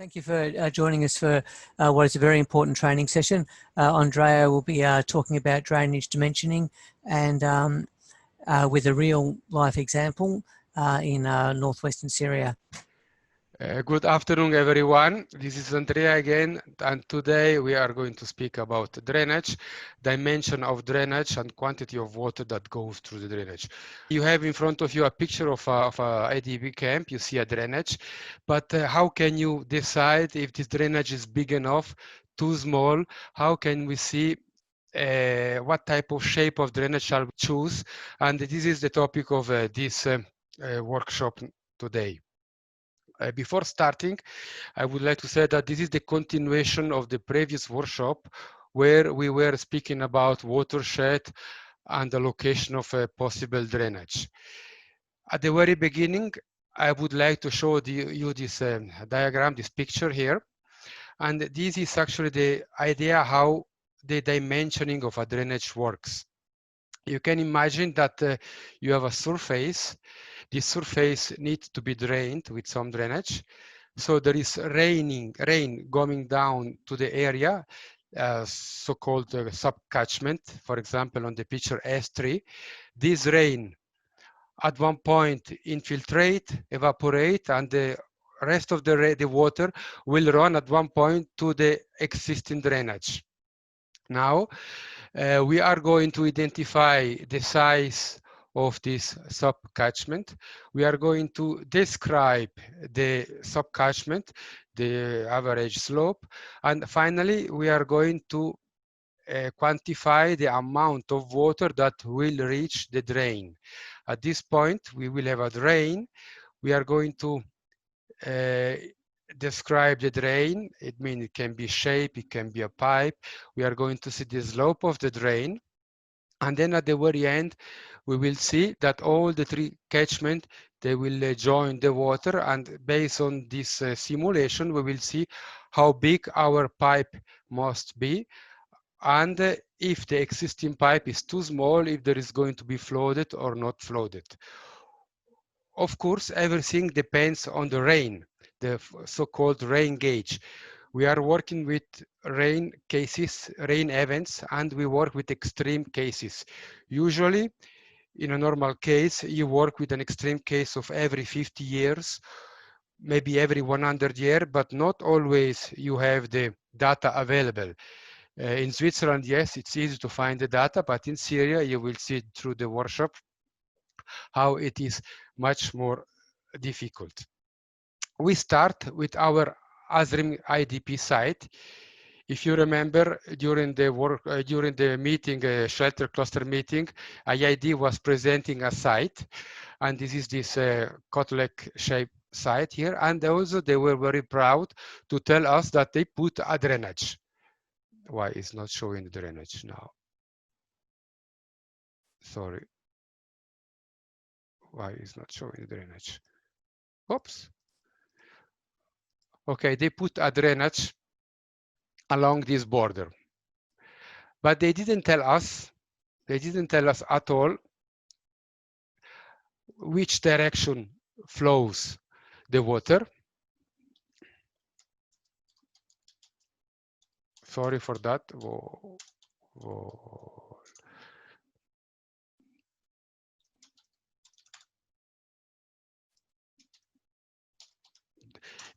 Thank you for joining us for what is a very important training session. Andrea will be talking about drainage dimensioning and with a real life example in northwestern Syria. Good afternoon, everyone. This is Andrea again, and today we are going to speak about drainage, dimension of drainage, and quantity of water that goes through the drainage. You have in front of you a picture of a IDP camp. You see a drainage, but how can you decide if this drainage is big enough, too small? How can we see what type of shape of drainage shall we choose? And this is the topic of this workshop today. Before starting, I would like to say that this is the continuation of the previous workshop where we were speaking about watershed and the location of a possible drainage. At the very beginning, I would like to show you this diagram, this picture here. And this is actually the idea how the dimensioning of a drainage works. You can imagine that you have a surface. This surface needs to be drained with some drainage. So there is rain going down to the area, so-called sub-catchment. For example, on the picture S3, this rain at one point infiltrate, evaporate, and the rest of the water will run at one point to the existing drainage. Now, we are going to identify the size of this sub-catchment. We are going to describe the sub-catchment, the average slope, and finally, we are going to quantify the amount of water that will reach the drain. At this point, we will have a drain. We are going to describe the drain. It means it can be shape, it can be a pipe. We are going to see the slope of the drain. And then at the very end, we will see that all the three catchment, they will join the water. And based on this simulation, we will see how big our pipe must be. And if the existing pipe is too small, if there is going to be flooded or not flooded. Of course, everything depends on the rain, the so-called rain gauge. We are working with rain cases, rain events, and we work with extreme cases. Usually, in a normal case, you work with an extreme case of every 50 years, maybe every 100 years, but not always you have the data available. In Switzerland, yes, it's easy to find the data, but in Syria, you will see through the workshop how it is much more difficult. We start with our Azrim IDP site. If you remember, during the meeting, shelter cluster meeting, IID was presenting a site, and this is this cutlet-shaped site here. And also, they were very proud to tell us that they put a drainage. Why is not showing the drainage now? Sorry. Why is not showing the drainage? Oops. Okay, they put a drainage along this border. But they didn't tell us at all which direction flows the water. Sorry for that.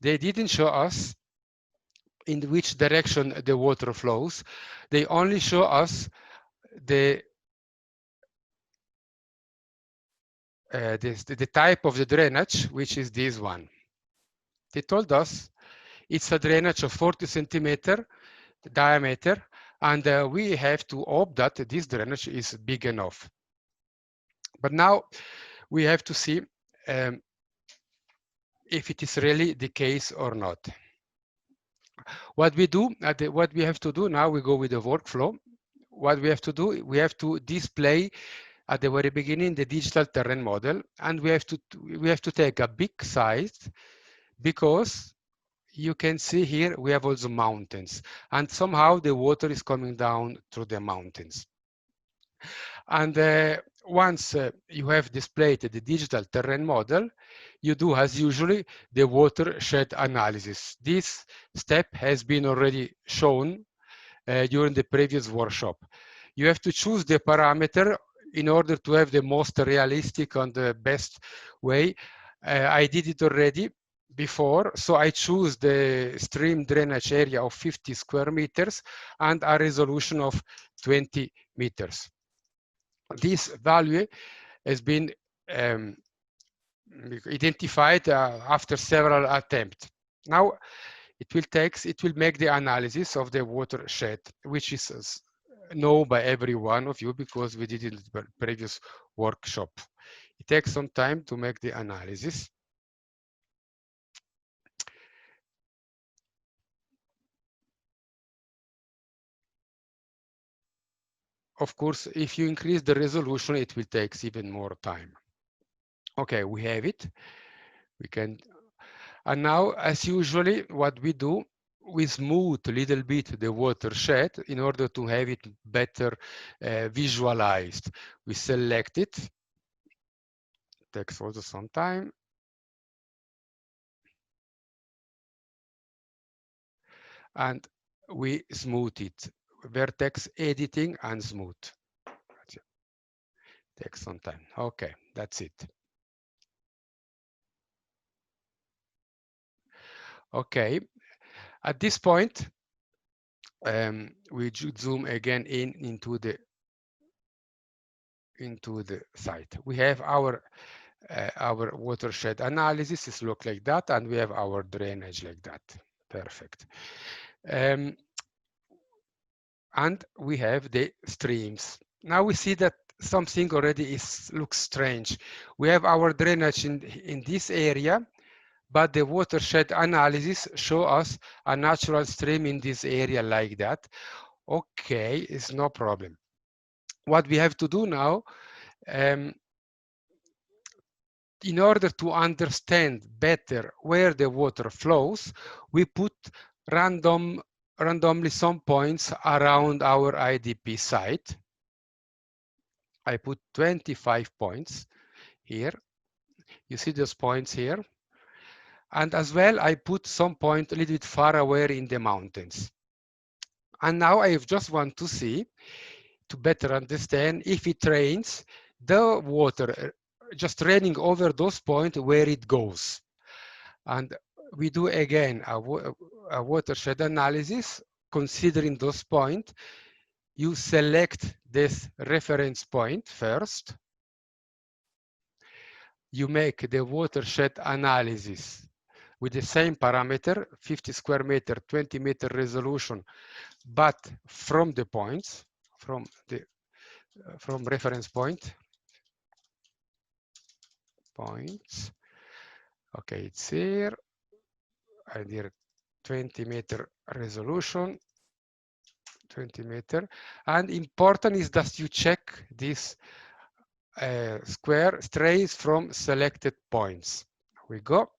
They didn't show us in which direction the water flows. They only show us the type of the drainage, which is this one. They told us it's a drainage of 40 centimeter diameter, and we have to hope that this drainage is big enough. But now we have to see if it is really the case or not. What we do, what we have to do now, we go with the workflow. What we have to do, we have to display at the very beginning the digital terrain model, and we have to take a big size, because you can see here we have also mountains, and somehow the water is coming down through the mountains. And once you have displayed the digital terrain model, you do, as usually, the watershed analysis. This step has been already shown during the previous workshop. You have to choose the parameter in order to have the most realistic and the best way. I did it already before, so I choose the stream drainage area of 50 square meters and a resolution of 20 meters. This value has been identified after several attempts. Now it will make the analysis of the watershed, which is known by every one of you because we did it in the previous workshop. It takes some time to make the analysis. Of course, if you increase the resolution, it will take even more time. Okay, we have it. We can, and now, as usually, what we do, we smooth a little bit the watershed in order to have it better visualized. We select it. Takes also some time. And we smooth it. Vertex editing and smooth. Takes some time. Okay, that's it. Okay, at this point, we zoom again into the site. We have our watershed analysis. It looks like that, and we have our drainage like that. Perfect. And we have the streams. Now we see that something already looks strange. We have our drainage in this area, but the watershed analysis show us a natural stream in this area like that. Okay, it's no problem. What we have to do now, in order to understand better where the water flows, we put randomly some points around our IDP site. I put 25 points here. You see those points here. And as well, I put some point a little bit far away in the mountains. And now I just want to see, to better understand, if it rains, the water just raining over those points, where it goes. And we do again a watershed analysis, considering those points. You select this reference point first. You make the watershed analysis with the same parameter, 50 square meter, 20 meter resolution, but from the points, from reference points. Okay, it's here. I did 20 meter resolution, 20 meter. And important is that you check this square trace from selected points. We go.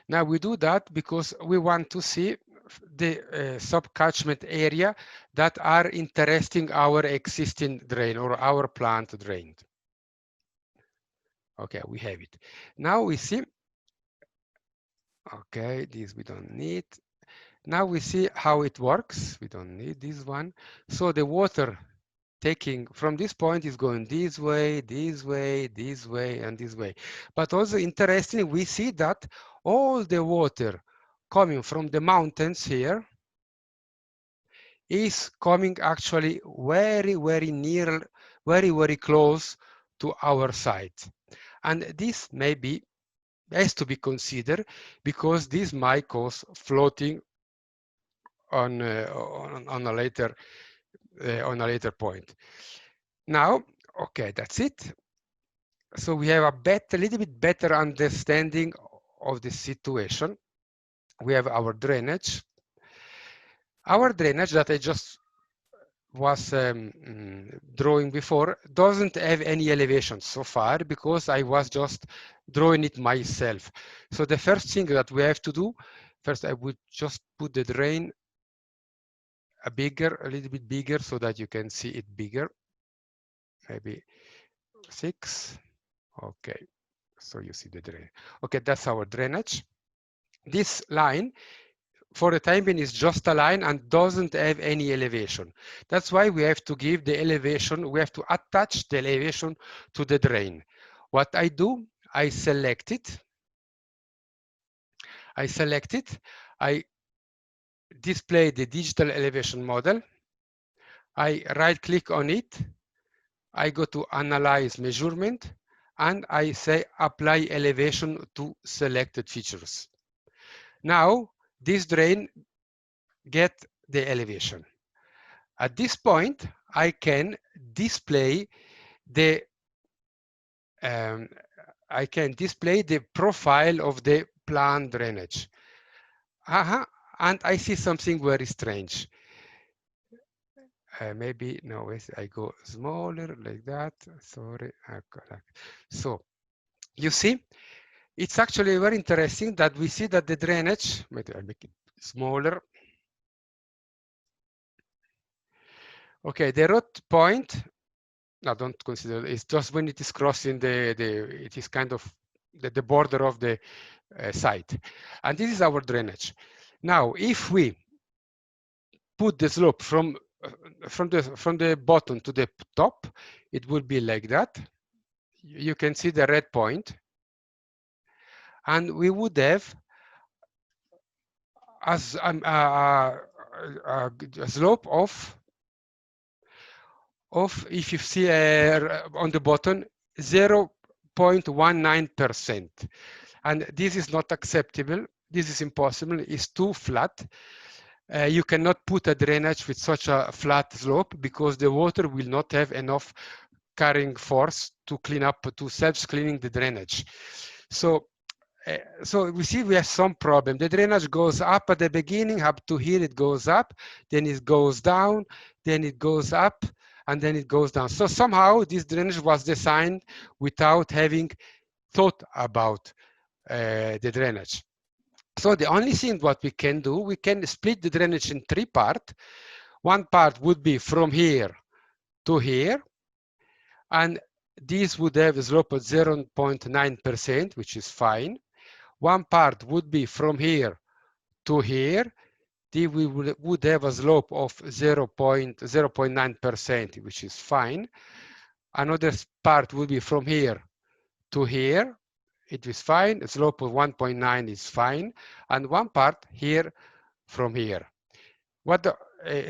Now we do that because we want to see the sub-catchment area that are interesting our existing drain or our plant drain. Okay, we have it. Now we see, okay, this we don't need. Now we see how it works. We don't need this one. So the water taking from this point is going this way, this way, this way, and this way. But also interesting, we see that all the water coming from the mountains here is coming actually very, very near, very, very close to our site. And this has to be considered because this might cause floating on a later point. Now, okay, that's it. So we have a little bit better understanding of the situation. We have our drainage. Our drainage that I just drawing before doesn't have any elevation so far because I was just drawing it myself. So the first thing that we have to do, first I would just put the drain a little bit bigger so that you can see it bigger, maybe 6. Okay, so you see the drain. Okay, that's our drainage. This line for the time being is just a line and doesn't have any elevation. That's why we have to give the elevation, we have to attach the elevation to the drain. What I do, I select it, I display the digital elevation model, I right click on it, I go to analyze measurement, and I say apply elevation to selected features. Now this drain get the elevation. At this point, I can display the profile of the planned drainage. And I see something very strange. Maybe no, I go smaller like that. Sorry. So you see, it's actually very interesting that we see that the drainage. Maybe I make it smaller. Okay, the root point. No, don't consider it's just when it is crossing it is kind of the border of the site, and this is our drainage. Now, if we put the slope from the bottom to the top, it will be like that. You can see the red point, and we would have as a slope of if you see on the bottom 0.19%, and this is not acceptable. This is impossible. It's too flat. You cannot put a drainage with such a flat slope because the water will not have enough carrying force to clean up, to self-cleaning the drainage. So we see we have some problem. The drainage goes up at the beginning, up to here it goes up, then it goes down, then it goes up, and then it goes down. So somehow this drainage was designed without having thought about the drainage. So the only thing what we can do, we can split the drainage in 3 parts. One part would be from here to here, and this would have a slope of 0.9%, which is fine. One part would be from here to here. We would have a slope of 0.9%, which is fine. Another part would be from here to here. It is fine. A slope of 1.9 is fine. And one part here from here. What the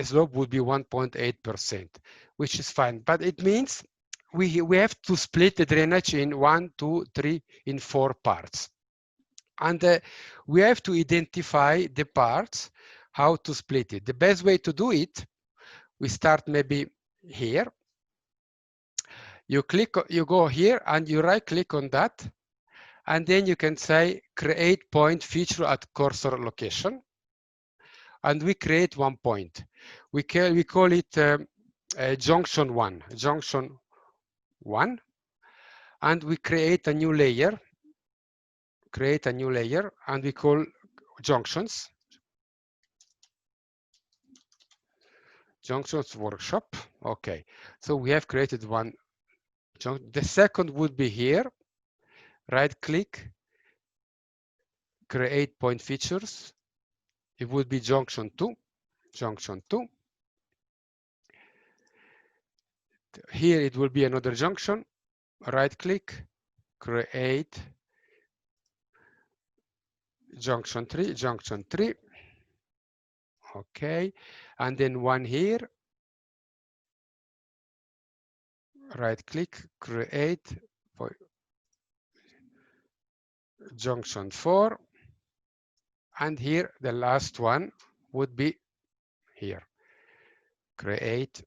slope would be 1.8%, which is fine. But it means we have to split the drainage in 1, 2, 3, in 4 parts. And we have to identify the parts, how to split it. The best way to do it, we start maybe here. You go here and you right click on that. And then you can say create point feature at cursor location. And we create one point. We call it junction 1. Junction 1. And we create a new layer. And we call junctions. Junctions workshop. Okay. So we have created one. The second would be here. Right click, create point features. It would be junction 2. Junction 2. Here it will be another junction. Right click, create junction 3. Junction 3. Okay. And then one here. Right click, create for junction 4. And here the last one would be here. Create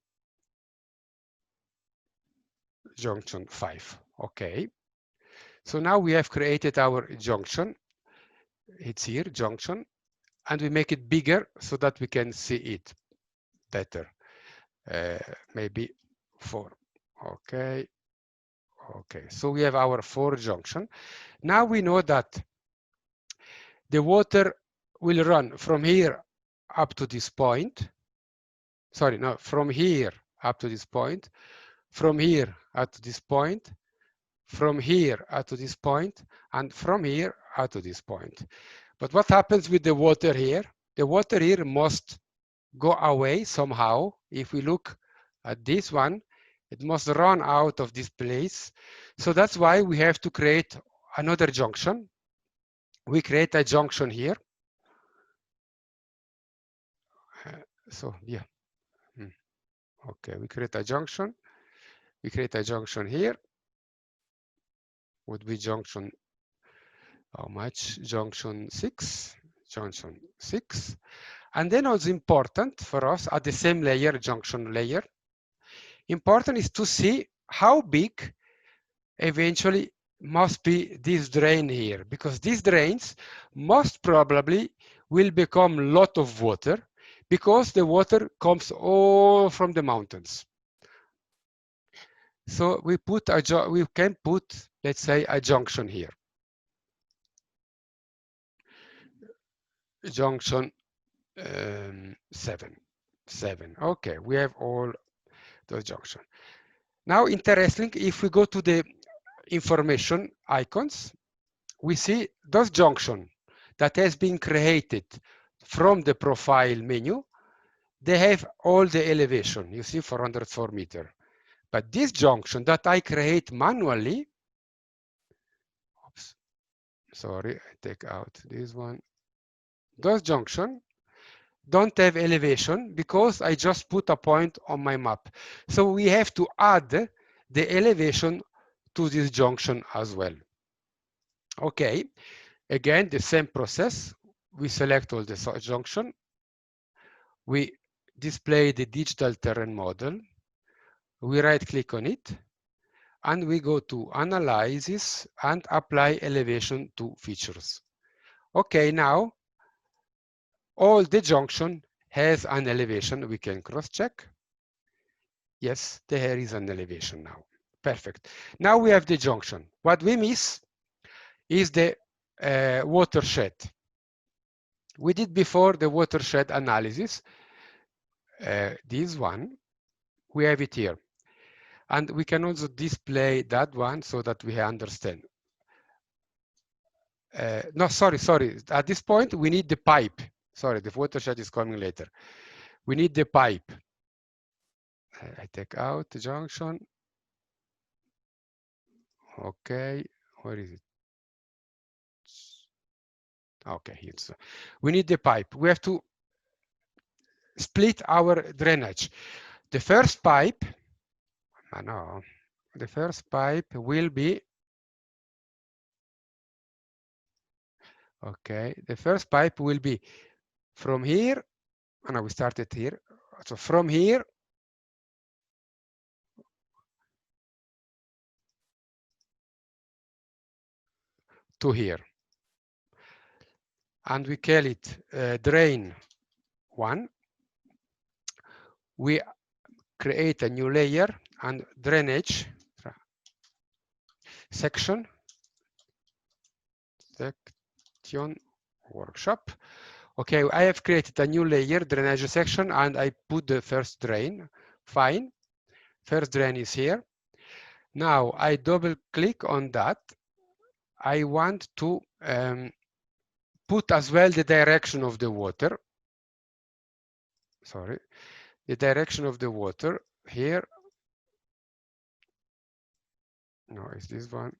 junction 5. Okay. So now we have created our junction. It's here, junction, and we make it bigger so that we can see it better. maybe 4. Okay. Okay, so we have our 4 junction. Now we know that the water will run from here up to this point. Sorry, no, from here up to this point, from here up to this point, from here up to this point, and from here up to this point. But what happens with the water here? The water here must go away somehow. If we look at this one, it must run out of this place. So that's why we have to create another junction. We create a junction here. So yeah. Okay, we create a junction. We create a junction here. Would be junction, how much? Junction 6. Junction 6. And then what's important for us at the same layer, junction layer, important is to see how big eventually must be this drain here, because these drains most probably will become a lot of water because the water comes all from the mountains. So we can put, let's say, a junction here. Junction 7. Okay, we have all those junctions. Now, interesting, if we go to the information icons, we see those junction that has been created from the profile menu. They have all the elevation, you see, 404 meters. But this junction that I create manually, oops, sorry, I take out this one. Those junction don't have elevation because I just put a point on my map. So we have to add the elevation to this junction as well. Okay, again, the same process. We select all the junction. We display the digital terrain model. We right click on it and we go to analysis and apply elevation to features. Okay, now all the junction has an elevation. We can cross check. Yes, there is an elevation now. Perfect. Now we have the junction. What we miss is the watershed. We did before the watershed analysis. This one, we have it here. And we can also display that one so that we understand. No, sorry. At this point, we need the pipe. Sorry, the watershed is coming later. We need the pipe. I take out the junction. Okay, where is it? Okay, it's, we need the pipe. We have to split our drainage. The first pipe, no, the first pipe will be, okay, the first pipe will be from here, and we started here. So from here to here. And we call it drain 1. We create a new layer and drainage section workshop. Okay, I have created a new layer, drainage section, and I put the first drain. Fine. First drain is here. Now I double click on that. I want to put as well the direction of the water. Sorry, the direction of the water here. No, it's this one.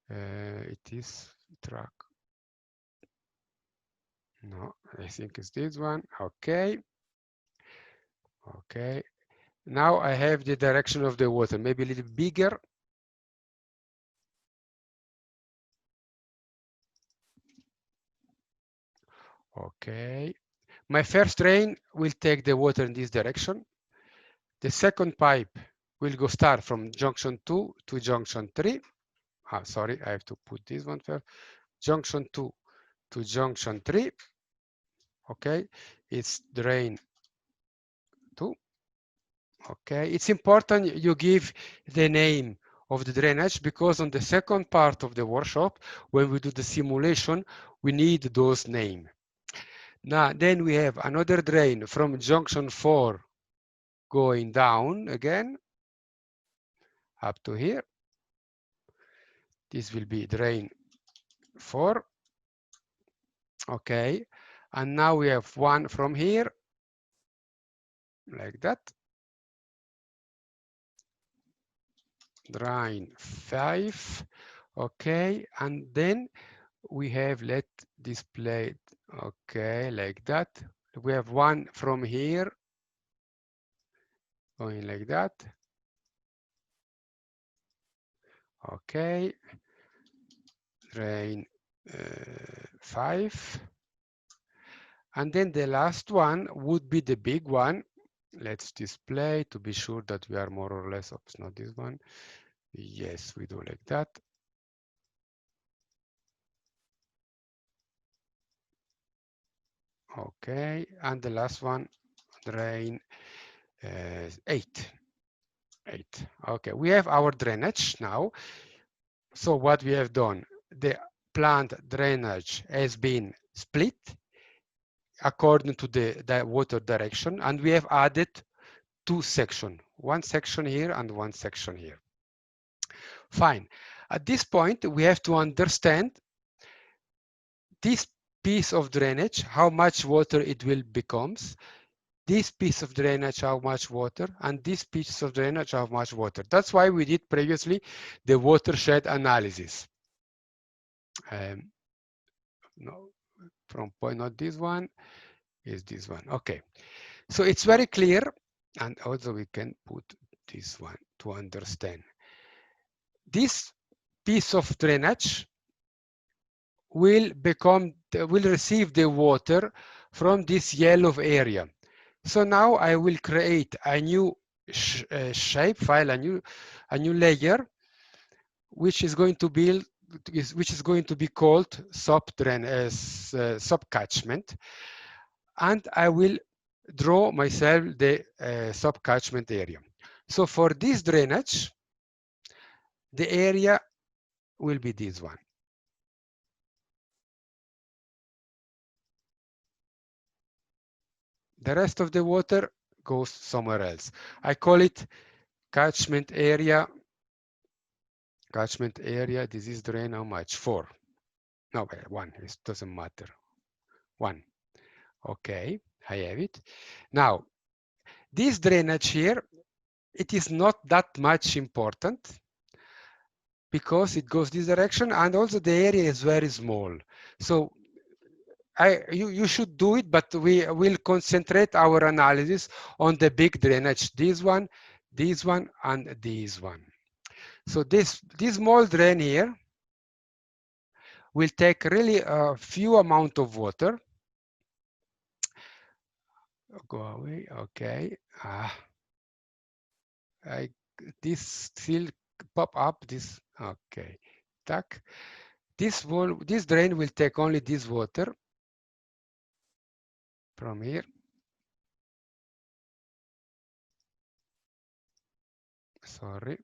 It is track. No, I think it's this one. Okay. Okay. Now I have the direction of the water, maybe a little bigger. Okay. My first drain will take the water in this direction. The second pipe will go start from junction 2 to junction 3. Sorry, I have to put this one first. Junction 2 to junction 3. Okay, it's drain 2. Okay, it's important you give the name of the drainage, because on the second part of the workshop, when we do the simulation, we need those names. Now, then we have another drain from junction 4 going down again up to here. This will be drain 4. Okay, and now we have one from here, like that. Drain 5. Okay, and then we have, let display, okay, like that. We have one from here going like that. Okay, drain 5. And then the last one would be the big one. Let's display to be sure that we are more or less, oops, not this one. Yes, we do like that. Okay, and the last one, drain 8. Okay, we have our drainage now. So what we have done, the plant drainage has been split according to the water direction, and we have added 2 sections, one section here and one section here. Fine. At this point, we have to understand this piece of drainage, how much water it will becomes, this piece of drainage, how much water, and this piece of drainage, how much water. That's why we did previously the watershed analysis. No, from point, not this one, is this one. Okay, so it's very clear, and also we can put this one to understand. This piece of drainage will receive the water from this yellow area. So now I will create a new shape file, a new layer, which is going to be called sub-catchment, and I will draw myself the sub-catchment area. So for this drainage, the area will be this one. The rest of the water goes somewhere else. I call it catchment area. Catchment area, this is drain how much? 4. No, 1, it doesn't matter. 1. Okay, I have it. Now, this drainage here, it is not that much important because it goes this direction, and also the area is very small. So you should do it, but we will concentrate our analysis on the big drainage, this one, and this one. So this small drain here will take really a few amount of water. Go away, okay. This still pop up, this, okay. Tack. This drain will take only this water from here. Sorry.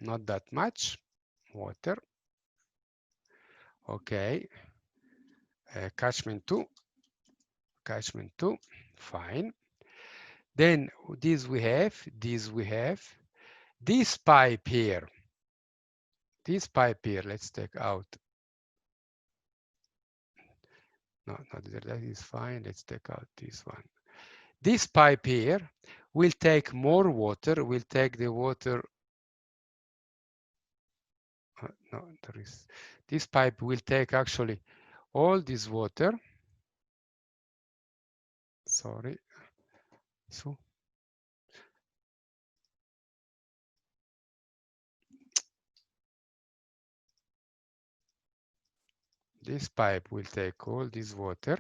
Not that much water. Okay. Catchment 2. Catchment 2. Fine. Then this we have. This pipe here. Let's take out. No, that is fine. Let's take out this one. This pipe here will take more water, will take the water. No, there is. This pipe will take actually all this water. Sorry. So this pipe will take all this water.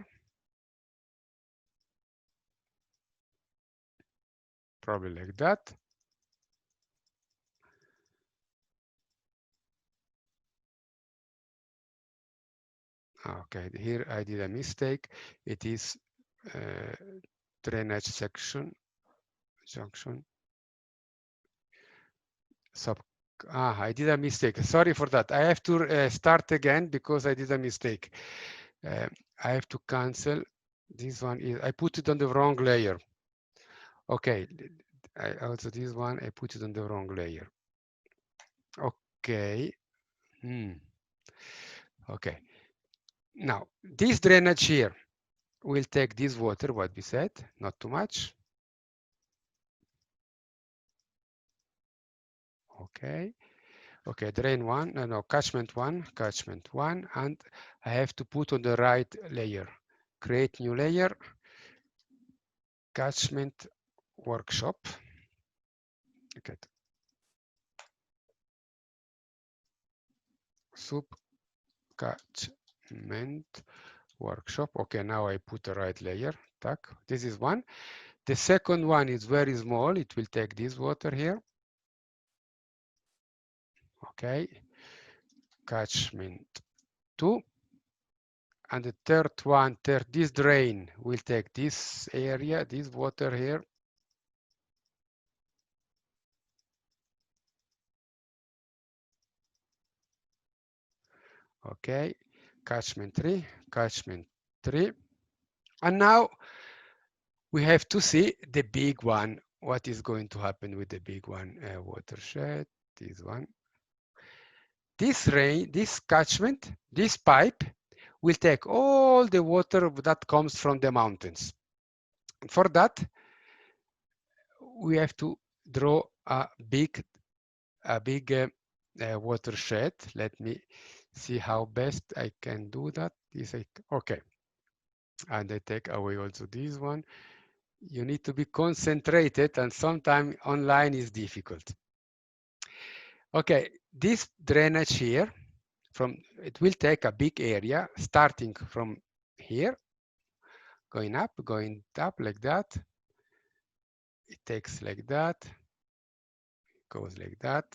Probably like that. Okay, here I did a mistake. It is drainage section, junction, I did a mistake. Sorry for that. I have to start again because I did a mistake. I have to cancel. This one is, I put it on the wrong layer. Okay, also this one, I put it on the wrong layer. Okay. Okay. Now, this drainage here will take this water, what we said, not too much. Okay. Okay, drain one, no, catchment one, and I have to put on the right layer. Create new layer, catchment workshop. Okay. Sub catchment workshop. Okay, now I put the right layer. Tack. This is one. The second one is very small. It will take this water here. Okay. Catchment 2. And the third one, this drain will take this area, this water here. Okay, catchment 3, catchment 3. And now we have to see the big one. What is going to happen with the big one? Watershed, this one. This rain, this catchment, this pipe will take all the water that comes from the mountains. For that, we have to draw a big watershed. Let me see how best I can do that. Okay, and I take away also this one. You need to be concentrated, and sometimes online is difficult. Okay, this drainage here, it will take a big area starting from here, going up like that. It takes like that, goes like that,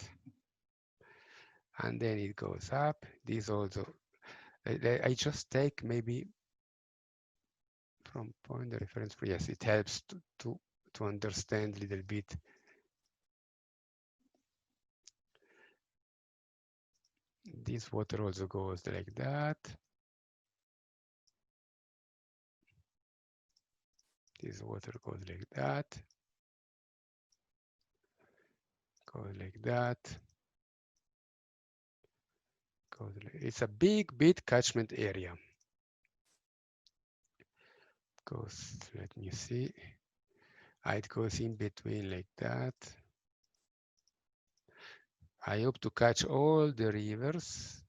and then it goes up. This also, I just take maybe from point the reference. Yes, it helps to understand a little bit. This water also goes like that. This water goes like that. Goes like that. It's a big catchment area. Let me see. It goes in between like that. I hope to catch all the rivers.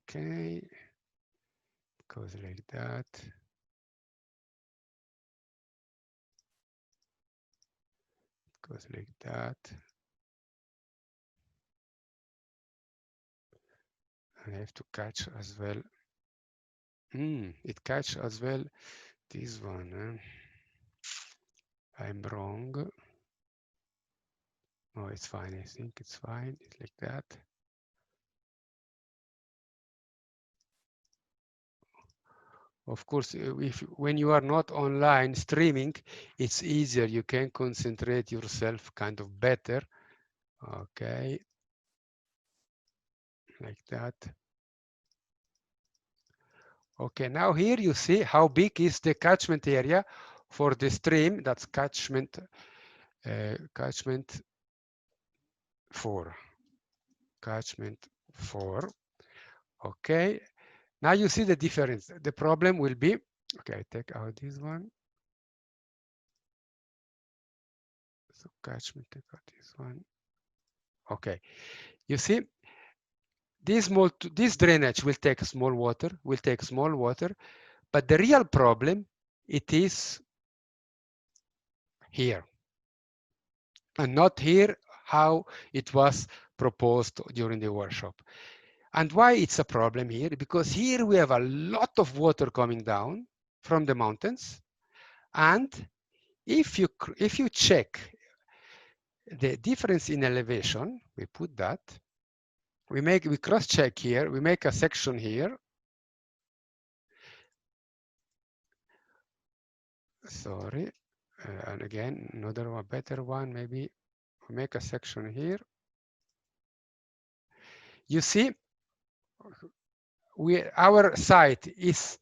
Okay. Goes like that. Goes like that. I have to catch as well. It catch as well this one. I'm wrong. Oh, it's fine. I think it's fine. It's like that. Of course, when you are not online streaming, it's easier. You can concentrate yourself kind of better. Okay, like that. Okay, now here you see how big is the catchment area for the stream. That's catchment 4. Catchment 4. Okay, now you see the difference. The problem will be, okay, I take out this one. So catchment, take out this one. Okay, you see, this drainage will take small water, but the real problem, it is here, and not here how it was proposed during the workshop. And why it's a problem here? Because here we have a lot of water coming down from the mountains, and if you check the difference in elevation, we put that. We cross-check here. We make a section here. Sorry, and again, another one, better one, maybe. We make a section here. You see, our site is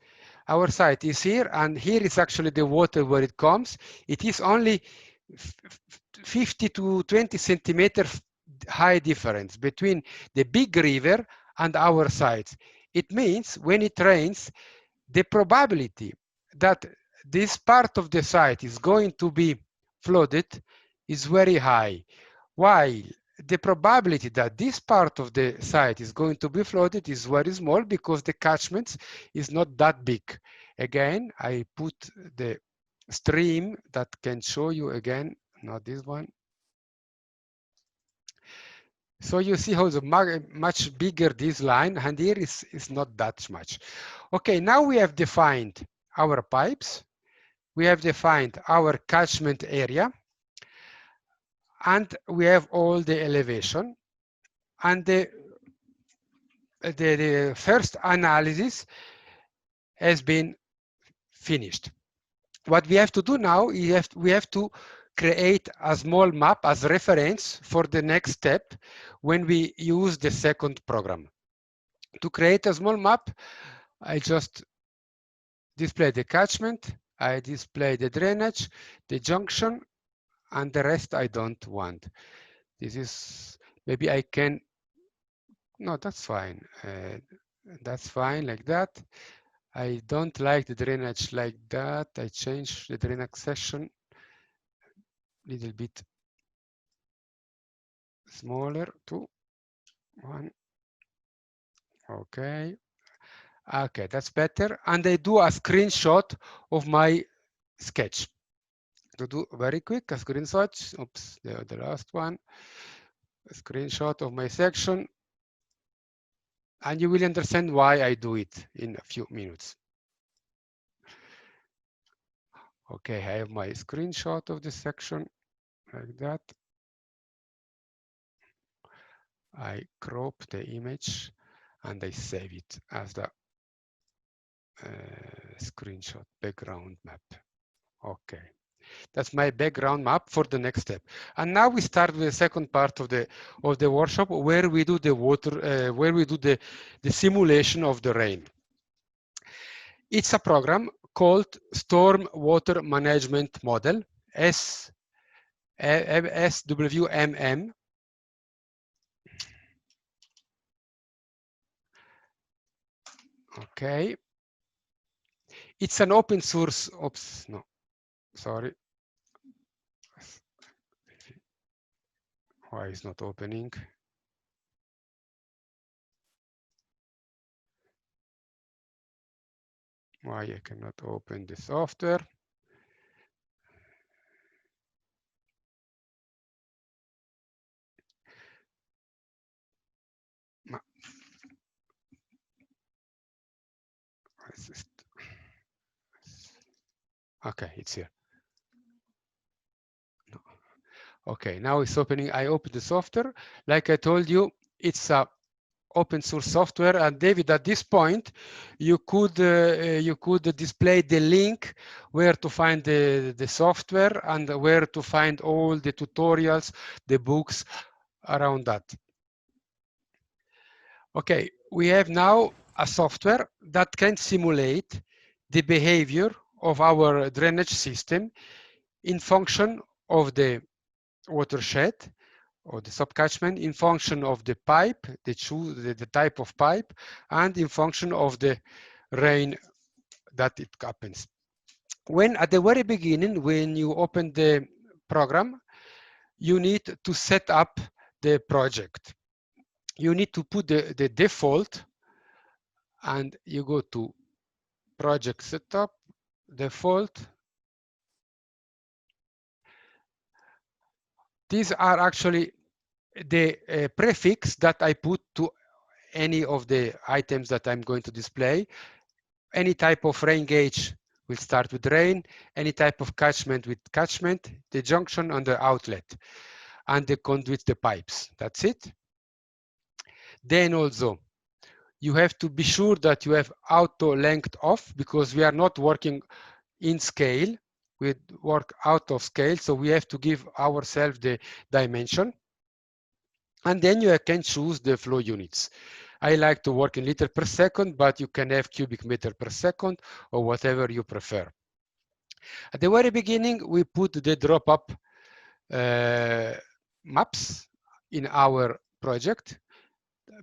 here, and here is actually the water where it comes. It is only 50 to 20 centimeters high difference between the big river and our sites. It means when it rains, the probability that this part of the site is going to be flooded is very high, while the probability that this part of the site is going to be flooded is very small because the catchment is not that big. Again, I put the stream that can show you again, not this one. So you see how much bigger this line, and here is not that much. Okay, now we have defined our pipes. We have defined our catchment area, and we have all the elevation. And the first analysis has been finished. What we have to do now is we have to create a small map as reference for the next step when we use the second program. To create a small map, I just display the catchment, I display the drainage, the junction, and the rest I don't want. This is, maybe I can, no, that's fine. That's fine like that. I don't like the drainage like that. I change the drainage section a little bit smaller to 1. Okay. Okay, that's better. And I do a screenshot of my sketch. To do very quick, a screenshot. Oops, the last one. A screenshot of my section. And you will understand why I do it in a few minutes. Okay, I have my screenshot of the section like that. I crop the image and I save it as the screenshot background map. Okay, that's my background map for the next step. And now we start with the second part of the workshop, where we do the water, where we do the simulation of the rain. It's a program called Storm Water Management Model, SWMM. Okay. It's an open source, oops, no, sorry. Why is not opening? Why I cannot open the software? Okay, it's here. No. Okay, now it's opening. I opened the software. Like I told you, it's a open source software. And David, at this point, you could display the link where to find the software and where to find all the tutorials, the books around that. Okay, we have now a software that can simulate the behavior of our drainage system in function of the watershed or the subcatchment, in function of the pipe, the type of pipe, and in function of the rain that it happens. When at the very beginning, when you open the program, you need to set up the project. You need to put the default, and you go to project setup, default. These are actually the prefix that I put to any of the items that I'm going to display. Any type of rain gauge will start with rain, any type of catchment with catchment, the junction and the outlet. and the conduits, the pipes. That's it. Then also, you have to be sure that you have auto length off, because we are not working in scale. We work out of scale, so we have to give ourselves the dimension. And then you can choose the flow units. I like to work in liter per second, but you can have cubic meter per second or whatever you prefer. At the very beginning, we put the drop-up maps in our project.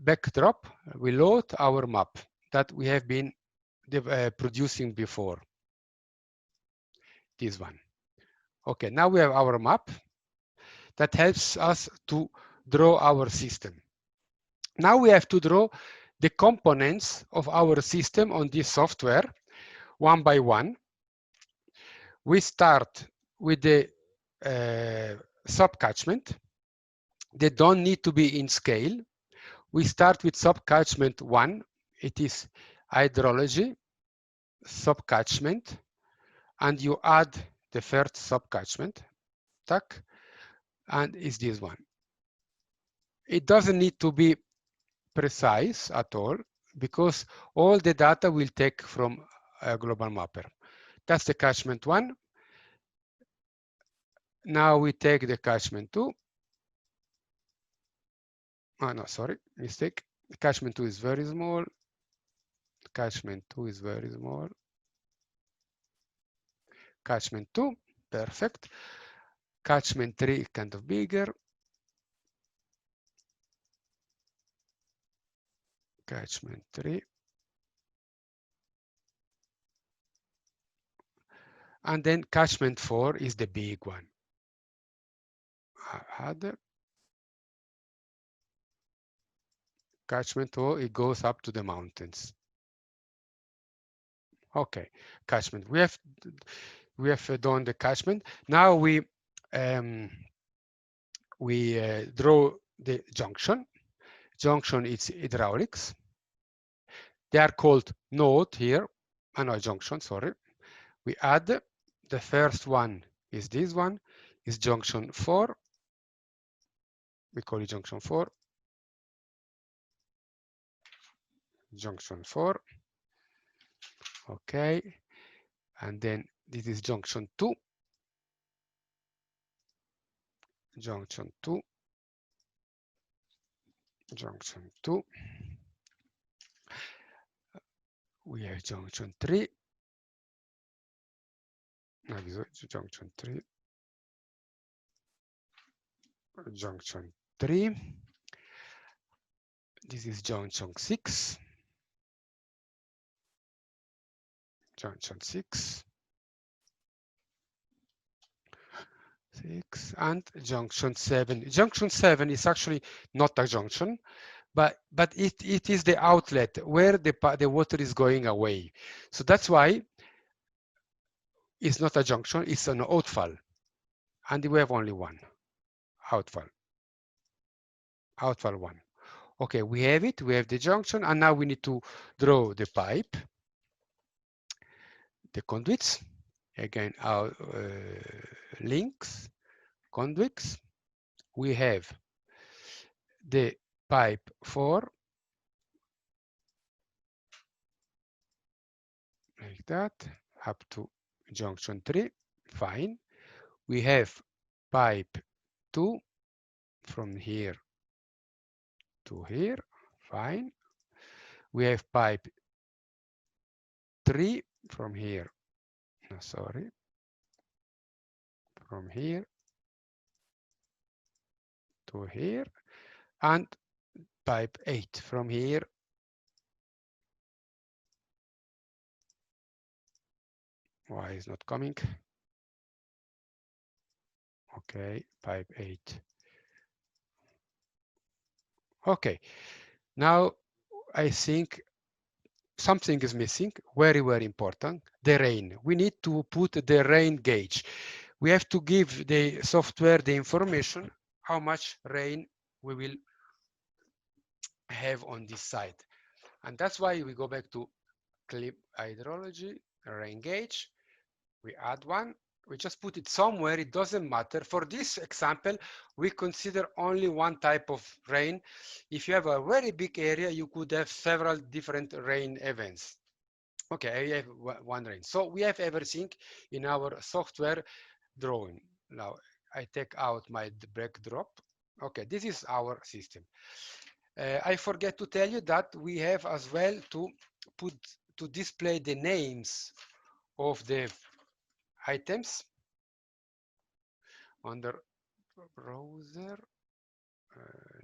Backdrop, we load our map that we have been producing before. This one. Okay, now we have our map that helps us to draw our system. Now we have to draw the components of our system on this software one by one. We start with the sub-catchment. They don't need to be in scale. We start with sub-catchment 1. It is hydrology, sub-catchment, and you add the first sub-catchment, and it's this one. It doesn't need to be precise at all, because all the data will take from a global mapper. That's the catchment 1. Now we take the catchment 2. Oh, no, sorry, mistake. The catchment 2 is very small. Catchment 2 is very small. Catchment 2, perfect. Catchment 3 kind of bigger. Catchment 3. And then catchment 4 is the big one. Add. Catchment 4, it goes up to the mountains. Okay, catchment. We have done the catchment. Now we draw the junction. Junction is hydraulics. They are called node here. No, junction, sorry. We add the first one is this one, is junction 4. We call it junction 4. Junction 4. Okay. And then this is junction 2. Junction 2. Junction 2. We have junction 3. No, this is junction 3. Junction 3. This is junction 6. Junction 6. 6 and junction 7. Junction 7 is actually not a junction, but it is the outlet where the water is going away. So that's why it's not a junction, it's an outfall. And we have only one outfall. Outfall 1. Okay, we have it, we have the junction, and now we need to draw the pipe, the conduits. Again, our links, conduits. We have the pipe 4, like that, up to junction 3, fine. We have pipe 2 from here to here, fine. We have pipe 3 from here, no, sorry, from here to here, and pipe 8 from here why is not coming? Okay, pipe 8. Okay, now I think something is missing, very, very important, the rain. We need to put the rain gauge. We have to give the software the information how much rain we will have on this side. And that's why we go back to clip hydrology, rain gauge. We add one, We just put it somewhere, it doesn't matter. For this example, we consider only one type of rain. If you have a very big area, you could have several different rain events. Okay, I have one rain. So we have everything in our software drawing. Now I take out my backdrop. Okay, this is our system. I forget to tell you that we have as well to display the names of the items under browser.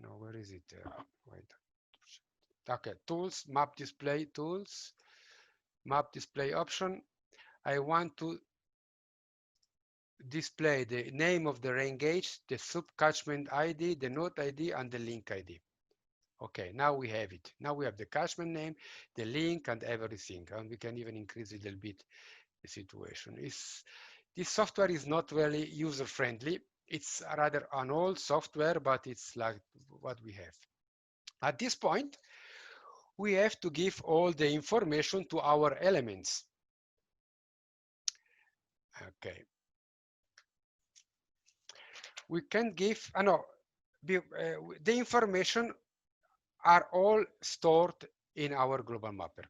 No, where is it? Wait. Okay, tools, map display tools, map display option. I want to display the name of the rain gauge, the sub-catchment ID, the node ID, and the link ID. Okay, now we have it. Now we have the catchment name, the link, and everything. And we can even increase a little bit the situation. This software is not really user-friendly. It's rather an old software, but it's like what we have. At this point, we have to give all the information to our elements. Okay. We can give, the information are all stored in our global mapper.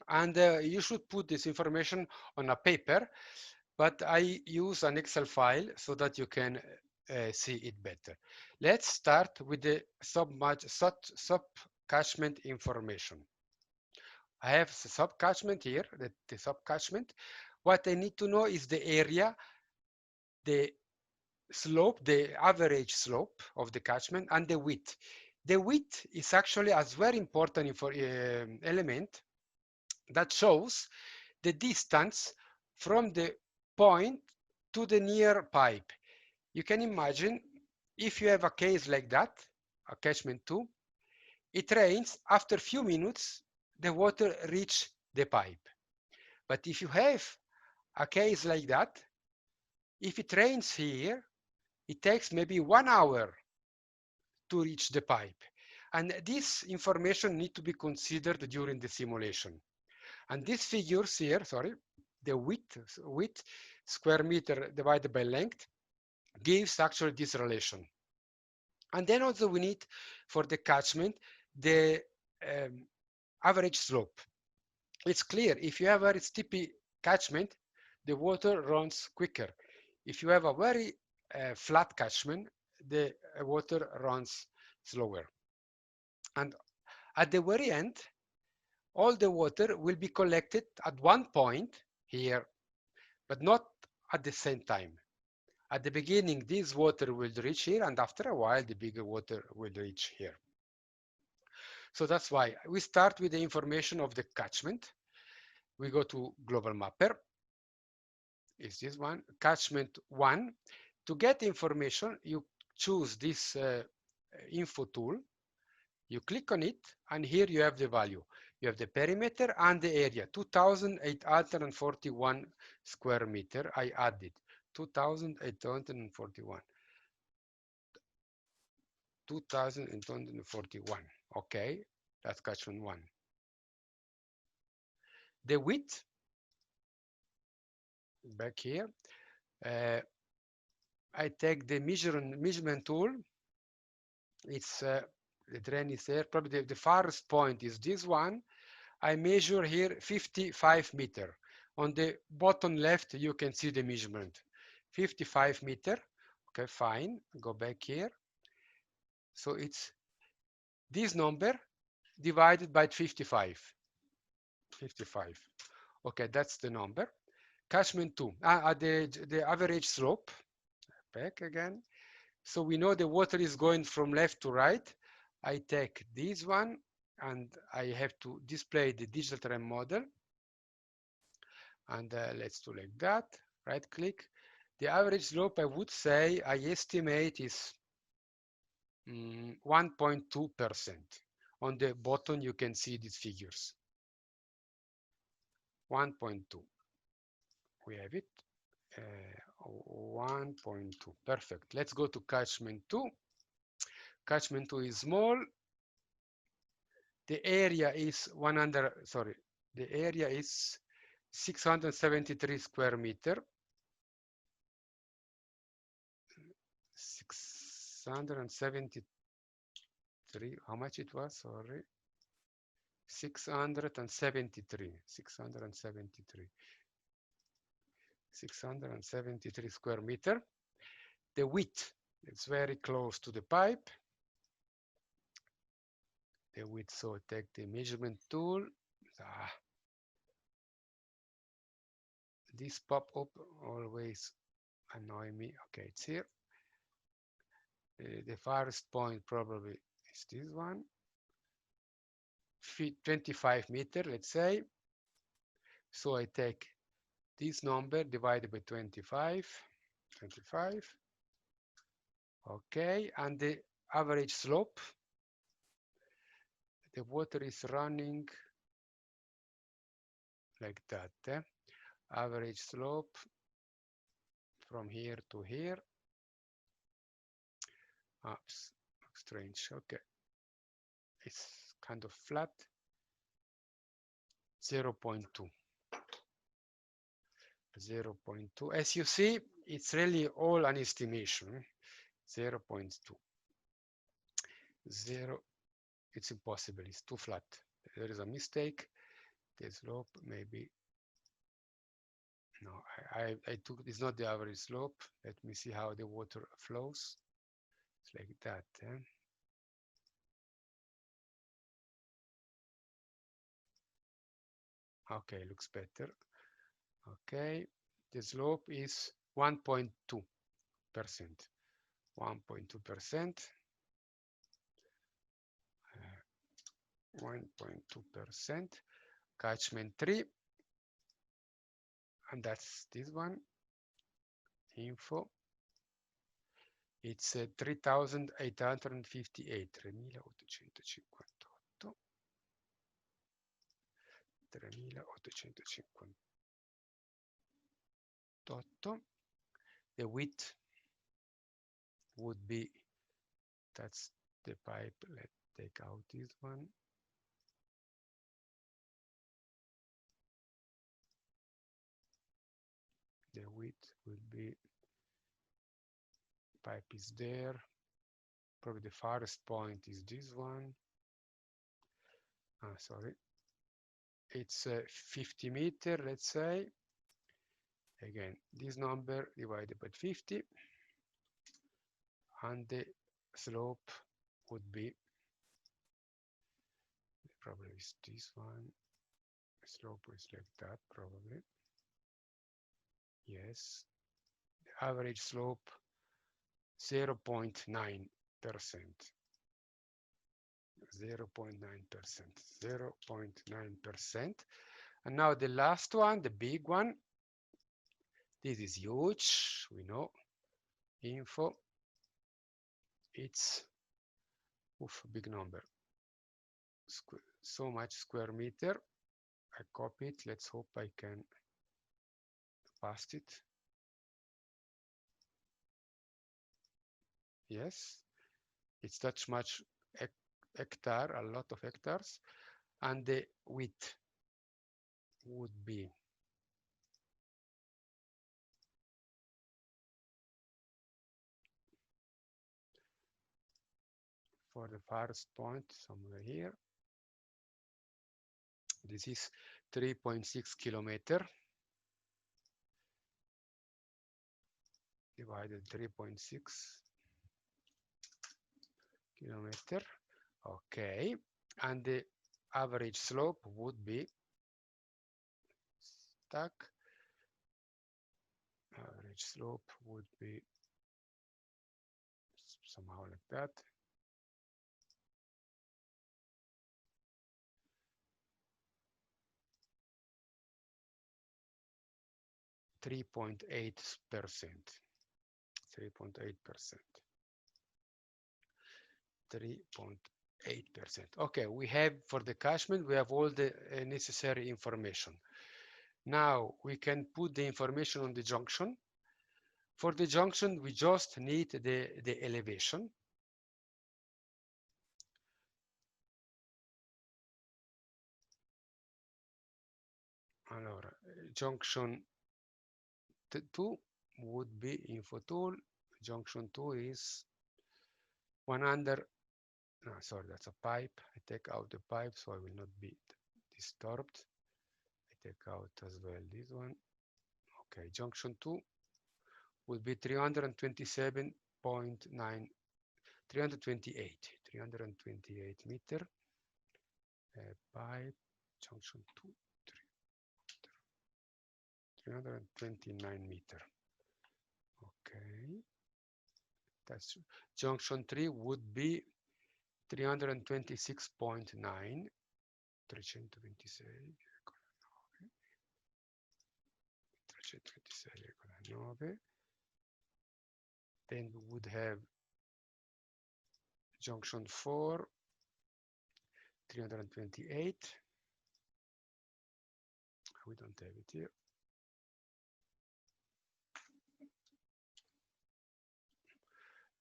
And you should put this information on a paper, but I use an Excel file so that you can see it better. Let's start with the sub-catchment information. I have the sub-catchment here, the sub-catchment. What I need to know is the area, the slope, the average slope of the catchment, and the width. The width is actually a very important element that shows the distance from the point to the near pipe. You can imagine if you have a case like that, a catchment 2, it rains, after a few minutes, the water reach the pipe. But if you have a case like that, if it rains here, it takes maybe 1 hour to reach the pipe. And this information needs to be considered during the simulation. And these figures here, the width square meter divided by length gives actually this relation. And then also we need for the catchment the average slope. It's clear if you have a very steepy catchment, the water runs quicker. If you have a very flat catchment, the water runs slower. And at the very end, all the water will be collected at one point here, but not at the same time. At the beginning, this water will reach here, and after a while, the bigger water will reach here. So that's why we start with the information of the catchment. We go to Global Mapper. Is this one, Catchment 1. To get information, you choose this info tool. You click on it, and here you have the value. You have the perimeter and the area, 2,841 square meter. I added 2,841. 2,841. Okay, that's catchment 1. The width, back here, I take the measurement tool. It's the drain is there. Probably the farthest point is this one. I measure here 55 meter. On the bottom left, you can see the measurement. 55 meter. Okay, fine. Go back here. So it's this number divided by 55. 55. Okay, that's the number. Catchment 2. The average slope. Back again. So we know the water is going from left to right. I take this one and I have to display the digital terrain model. And let's do like that. Right click. The average slope, I would say, I estimate is 1.2%. On the bottom, you can see these figures. 1.2. We have it. 1.2. Perfect. Let's go to catchment 2. Catchment 2 is small. The area is the area is 673 square meter. 673. How much it was? Sorry. 673 square meter. The width is very close to the pipe. The width, so take the measurement tool. This pop-up always annoy me. Okay, it's here. The farthest point probably is this one. 25 meter, let's say. So I take this number divided by 25. Okay, and the average slope. The water is running like that. Average slope from here to here. Strange. Okay, it's kind of flat. 0.2. 0.2. As you see, it's really all an estimation. 0.2. 0. It's impossible. It's too flat. There is a mistake. The slope maybe. No, I took. It's not the average slope. Let me see how the water flows. It's like that. Okay, looks better. Okay, the slope is 1.2%. 1.2%. 1.2%. Catchment 3. And that's this one. Info. It's 3.858. 3.858. 3.858. The width would be, that's the pipe. Let's take out this one. The width will be, pipe is there. Probably the farthest point is this one. Sorry. It's 50 meter, let's say. Again, this number divided by 50. And the slope would be, probably is this one. Slope is like that, probably. Yes. The average slope 0.9%. 0.9%. And now the last one, the big one. This is huge, we know. Info. It's a big number. So much square meter. I copy it. Let's hope I can paste it. Yes, it's that much hectare, a lot of hectares, and the width would be for the farthest point somewhere here. This is 3.6 kilometer divided 3.6 kilometer. Okay, and the average slope would be stuck. Average slope would be somehow like that. .8%. 3.8%. Okay, we have for the catchment, we have all the necessary information. Now we can put the information on the junction. For the junction, we just need the elevation. Allora, junction 2 would be info tool, junction 2 is 100. No, sorry, that's a pipe. I take out the pipe so I will not be disturbed. I take out as well this one. Okay, junction 2 will be 327.9, 328 meter. Pipe, junction 2, 329 meter. Okay, that's junction 3 would be 326.9, 326,9. Then we would have junction 4, 328. We don't have it here.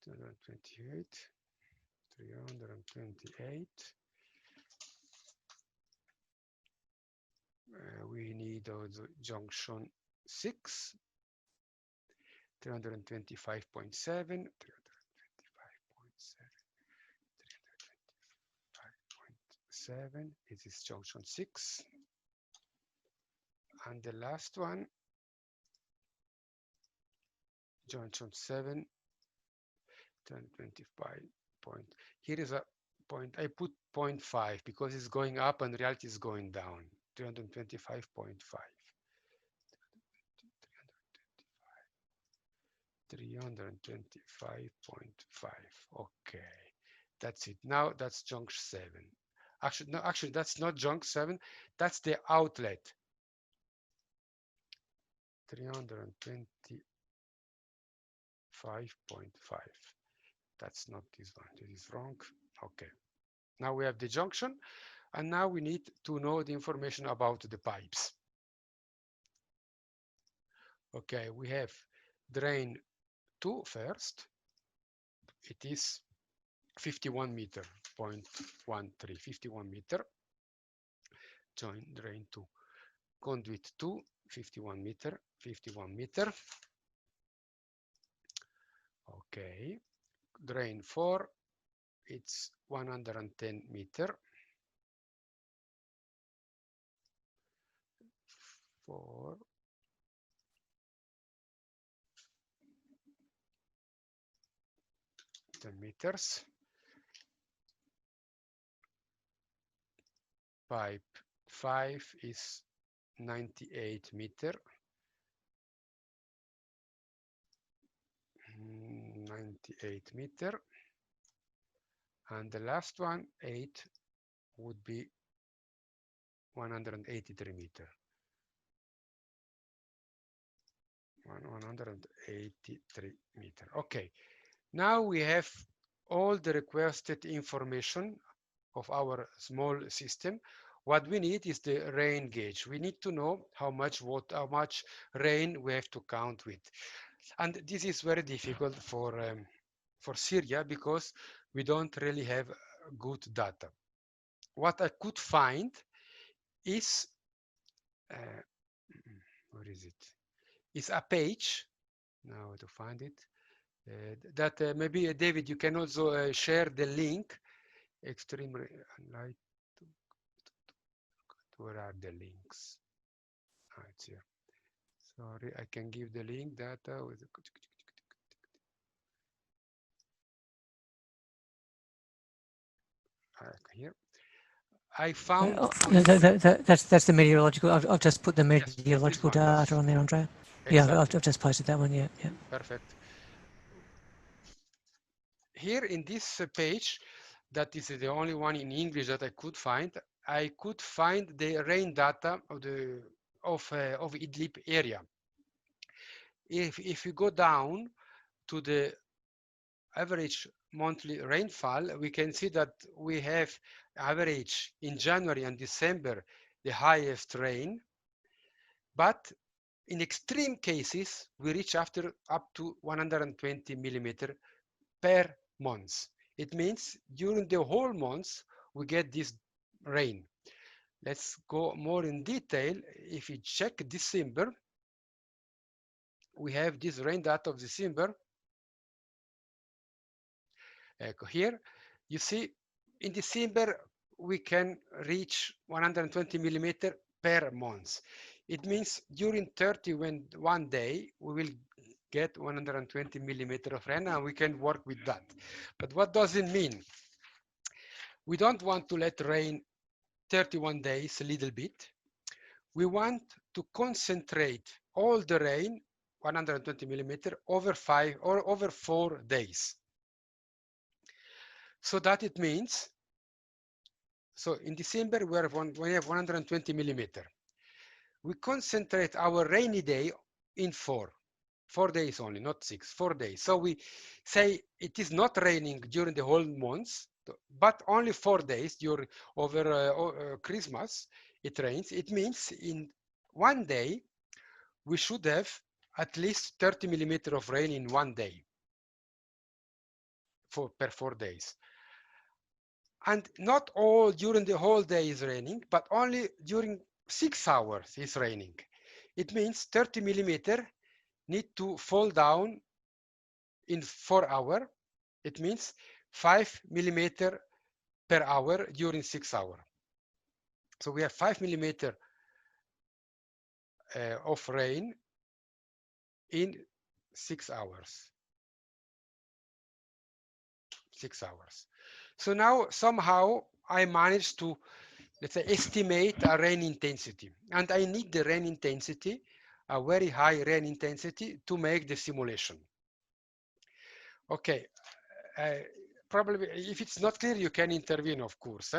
$328. We need also junction 6, 325.7, 325.7. This is junction 6. And the last one, junction 7, 325 point. Here is a point. I put 0.5 because it's going up and reality is going down. 325.5. 325.5. Okay, that's it. Now that's junction 7. Actually, no, actually that's not junction 7. That's the outlet. 325.5. That's not this one. This is wrong. Okay. Now we have the junction, and now we need to know the information about the pipes. Okay, we have drain 2 first. It is 51 meter, 0.13, 51 meter. Join drain 2. Conduit 2, 51 meter, 51 meter. Okay. Drain 4, it's 110 meter. 4. Meters. Pipe 5 is 98 meter. 98 meter. And the last one, 8, would be 183 meter. 183 meter. Okay. Now we have all the requested information of our small system. What we need is the rain gauge. We need to know how much water, how much rain we have to count with. And this is very difficult for Syria because we don't really have good data. What I could find is, where is it? It's a page, now to find it, that maybe David, you can also share the link. Extreme light. Where are the links? Ah, it's here. Sorry, I can give the link data with here. I found that's the meteorological. I've just put the meteorological yes, data on there, Andrea. Exactly. Yeah, I've just posted that one. Yeah. Perfect. Here in this page, that is the only one in English that I could find. I could find the rain data of Idlib area. If we go down to the average monthly rainfall, we can see that we have average in January and December the highest rain, but in extreme cases we reach up to 120 millimeter per month. It means during the whole month we get this rain. Let's go more in detail. If we check December, we have this rain data of December. Here you see in December we can reach 120 millimeter per month. It means during 31 day we will get 120 millimeter of rain, and we can work with that. But what does it mean? We don't want to let rain 31 days a little bit. We want to concentrate all the rain, 120 millimeter, over 5 or over 4 days. So that it means, so in December we have 120 millimeter. We concentrate our rainy day in 4 days only, not 6, 4 days. So we say it is not raining during the whole month, but only 4 days during over Christmas it rains. It means in 1 day we should have at least 30 millimeter of rain in 1 day per 4 days. And not all during the whole day is raining, but only during 6 hours is raining. It means 30 millimeter need to fall down in 4 hours. It means 5 millimeter per hour during 6 hours. So we have 5 millimeter of rain in 6 hours. 6 hours. So now somehow I managed to, let's say, estimate a rain intensity. And I need the rain intensity, a very high rain intensity, to make the simulation. Okay, probably if it's not clear, you can intervene, of course.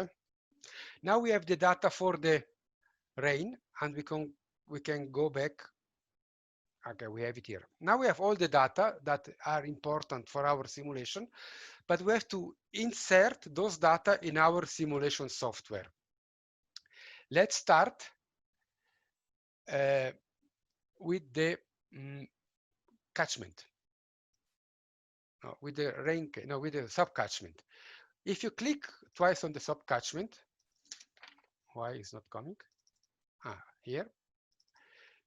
Now we have the data for the rain, and we can go back. Okay, we have it here. Now we have all the data that are important for our simulation, but we have to insert those data in our simulation software. Let's start with the catchment. No, with the rain, no, with the subcatchment. If you click twice on the subcatchment, why is not coming? Here.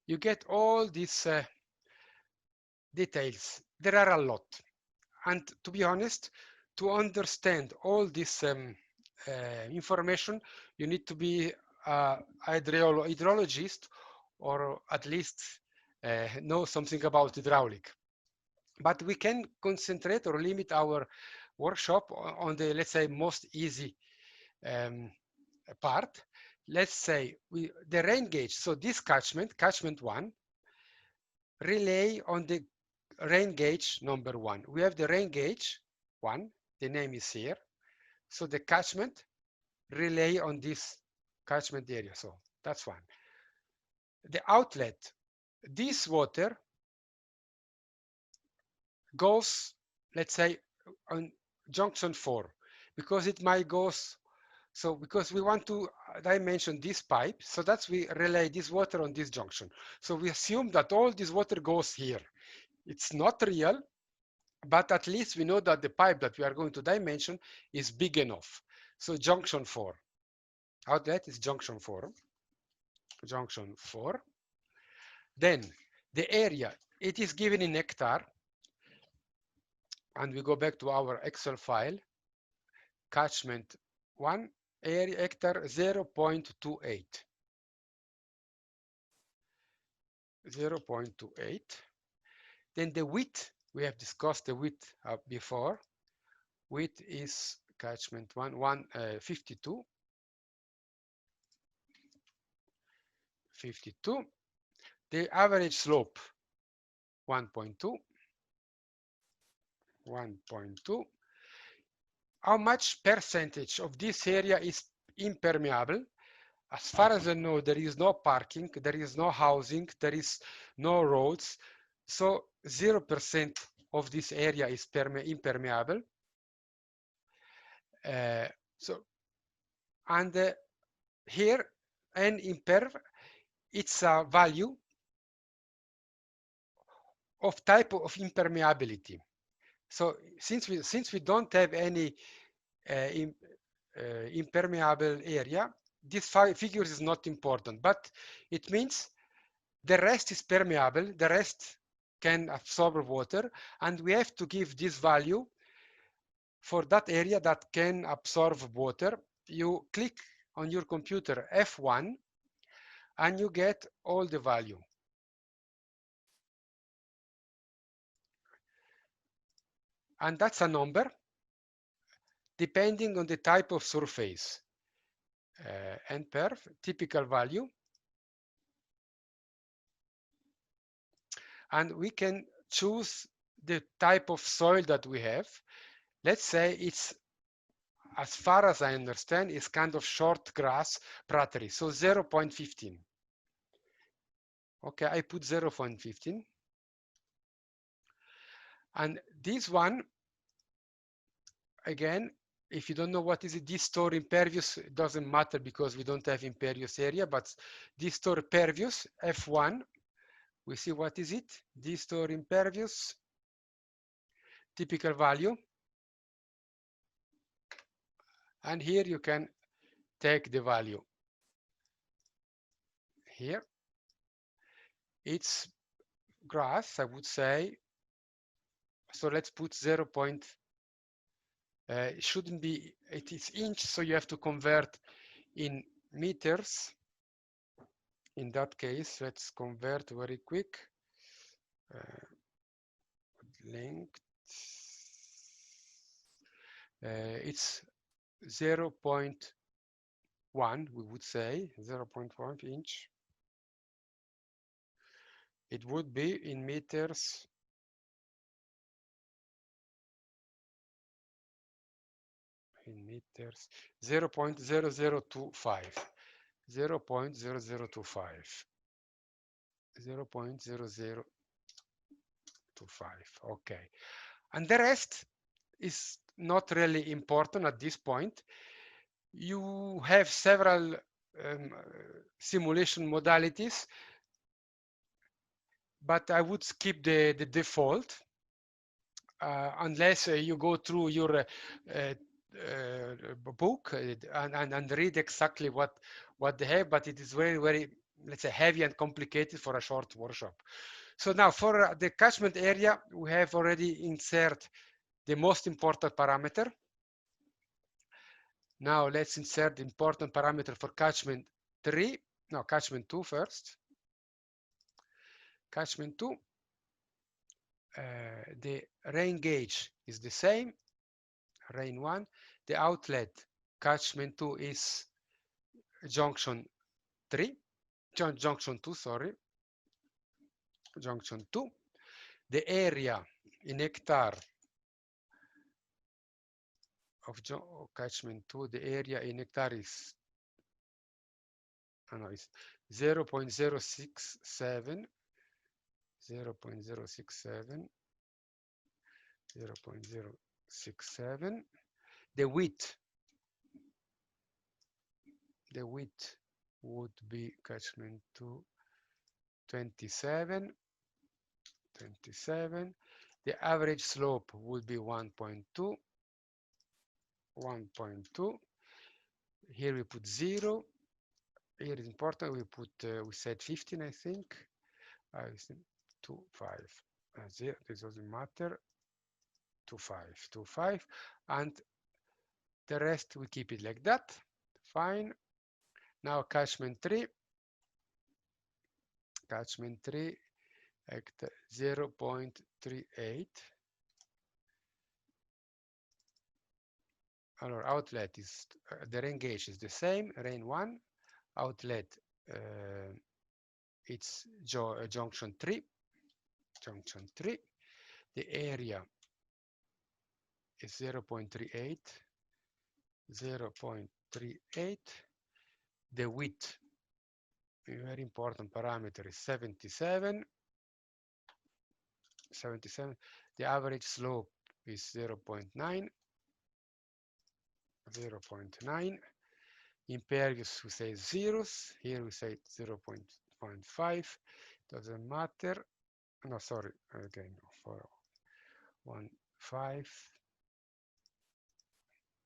You get all these details. There are a lot. And to be honest, to understand all this information, you need to be a hydrologist, or at least know something about hydraulic. But we can concentrate or limit our workshop on the, let's say, most easy part. Let's say the rain gauge. So this catchment 1, relay on the rain gauge number 1. We have the rain gauge 1, the name is here. So the catchment relay on this catchment area. So that's 1. The outlet, this water goes, let's say, on junction 4, because it might go, so because we want to dimension this pipe, so that's we relay this water on this junction. So we assume that all this water goes here. It's not real, but at least we know that the pipe that we are going to dimension is big enough. So junction 4, outlet is junction 4. Junction 4. Then the area, it is given in hectare. And we go back to our Excel file. Catchment 1, area hectare 0.28. 0.28. Then the width, we have discussed the width before. Width is catchment 52. 52. The average slope 1.2. 1.2. How much percentage of this area is impermeable? As far as I know, there is no parking, there is no housing, there is no roads. So 0% of this area is impermeable. Here, N imperv, it's a value of type of impermeability. So since we don't have any impermeable area, this figure is not important, but it means the rest is permeable, the rest can absorb water, and we have to give this value for that area that can absorb water, you click on your computer F1 and you get all the value. And that's a number depending on the type of surface. NPerf, typical value. And we can choose the type of soil that we have. Let's say it's, as far as I understand, it's kind of short grass praterie, so 0.15. Okay, I put 0.15. And this one, again, if you don't know what is it, this store impervious, it doesn't matter because we don't have impervious area, but this store pervious, F1, we see what is it, this store impervious, typical value. And here you can take the value. Here, it's grass, I would say. So let's put 0. It shouldn't be, it is inch, so you have to convert in meters. In that case, let's convert very quick. Length. It's 0.1, we would say, 0.1 inch. It would be in meters. In meters, 0.0025. 0.0025. 0.0025. Okay. And the rest is not really important at this point. You have several simulation modalities, but I would skip the default unless you go through your book and read exactly what they have, but it is very, very, let's say, heavy and complicated for a short workshop. So now for the catchment area, we have already insert the most important parameter. Now let's insert the important parameter for catchment 3. No, catchment 2 first. Catchment 2. The rain gauge is the same. Rain 1. The outlet catchment 2 is junction 3. Junction 2, sorry. Junction 2. The area in hectare of catchment 2, the area in hectare is, it's 0.067. 0.067. 0.067. The width would be catchment 2, 27. 27. The average slope would be 1.2. 1.2. Here we put 0. Here is important. We put we said 15, I think. 2, 5. This doesn't matter. 2, 5. 2, 5. And the rest we keep it like that. Fine. Now catchment 3. Catchment 3 at 0.38. Our outlet is the rain gauge is the same. Rain 1. Outlet it's junction 3. Junction 3. The area is 0.38. 0.38. The width, a very important parameter, is 77. 77. The average slope is 0.9. 0.9. Impervious, we say zeros. Here we say 0.5. Doesn't matter. No, sorry. Again, for 1, 5,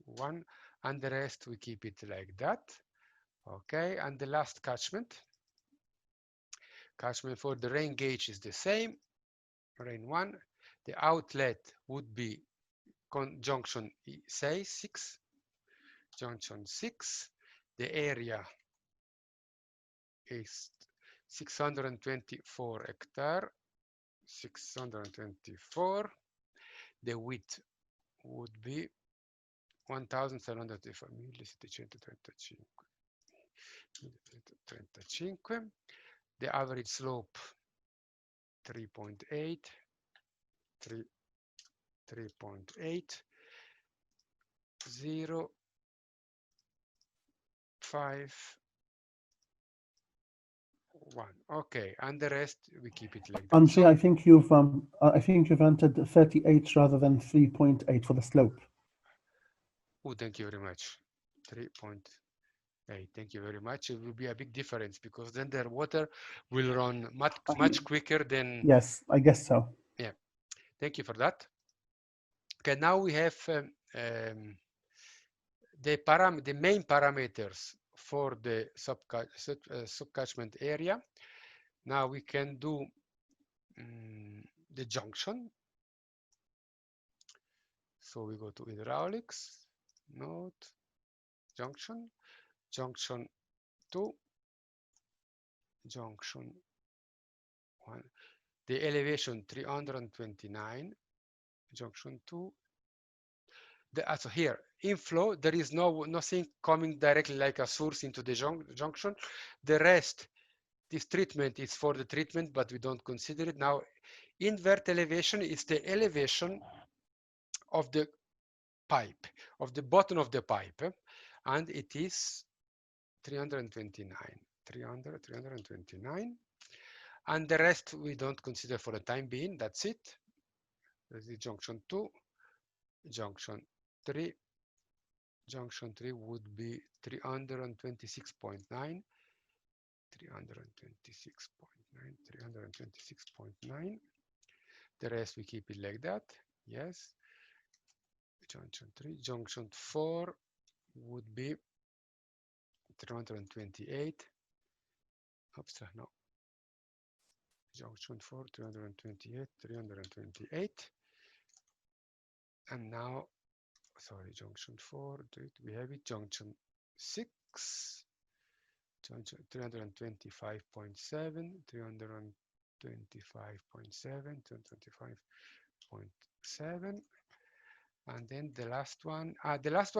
1, and the rest we keep it like that. Okay, and the last catchment. Catchment for the rain gauge is the same. Rain 1. The outlet would be junction, say 6, junction 6, the area is 624 hectare, 624, the width would be 1735, the average slope 3.8, 3.8, 0, 5, 1. Okay, and the rest we keep it like that. Andre, I think you've entered 38 rather than 3.8 for the slope. Oh, thank you very much. 3.8. Thank you very much. It will be a big difference because then the water will run much quicker than. Yes, I guess so. Yeah. Thank you for that. Okay, now we have the main parameters for the subcatchment area. Now we can do the junction. So we go to hydraulics, node, junction, junction 2, junction 1. The elevation 329, junction 2. So here, inflow, there is nothing coming directly like a source into the junction. The rest, this treatment is for the treatment, but we don't consider it. Now, invert elevation is the elevation of the pipe, of the bottom of the pipe, and it is 329, 329. And the rest we don't consider for the time being. That's it. This is junction 2, junction 3. Junction 3 would be 326.9, 326.9, 326.9. The rest we keep it like that. Yes. Junction 3. Junction 4 would be 328. Oops, no. Junction 4, 328, 328. And now, sorry, junction 4, we have it, junction 6, junction 325.7, 325.7, 325.7. And then the last one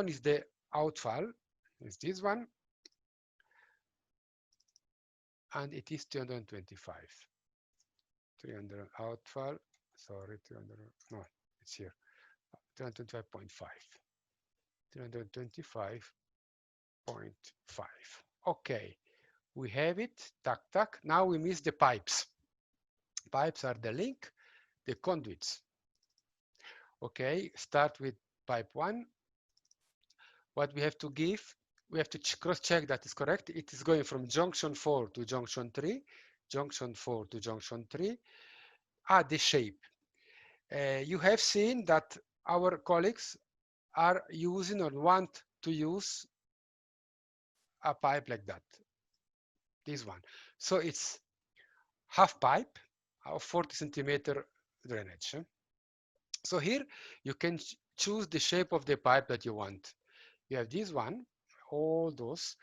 is the outfall, is this one. And it is 325. 300 outfall, sorry, 300, no, it's here. 325.5. 325.5. Okay, we have it. Tac, tac. Now we miss the pipes. Pipes are the link, the conduits. Okay, start with pipe 1. What we have to give, we have to cross-check that is correct. It is going from junction 4 to junction 3, junction 4 to junction 3. The shape. You have seen that our colleagues are using or want to use a pipe like that, this one. So it's half pipe of 40 centimeter drainage. So here you can choose the shape of the pipe that you want. You have this one, all those.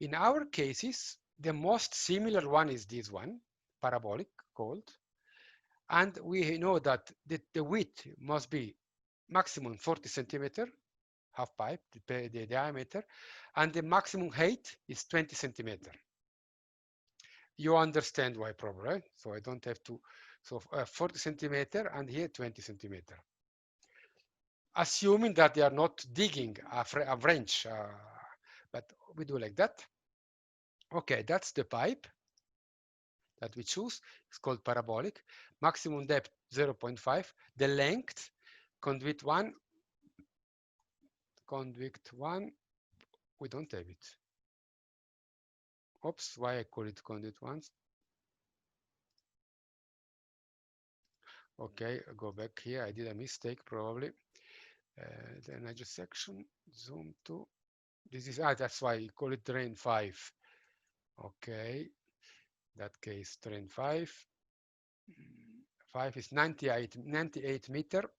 In our cases, the most similar one is this one, parabolic called. And we know that the width must be maximum 40 centimeter, half pipe, the diameter, and the maximum height is 20 centimeter. You understand why probably, right? So I don't have to, so 40 centimeter and here 20 centimeter. Assuming that they are not digging a wrench, but we do like that. Okay, that's the pipe that we choose. It's called parabolic. Maximum depth 0.5. The length, conduit 1, we don't have it. Oops, why I call it conduit 1? Okay, go back here. I did a mistake probably. The energy section, zoom to. This is, that's why you call it drain 5. Okay, that case drain 5. 5 is 98 meter.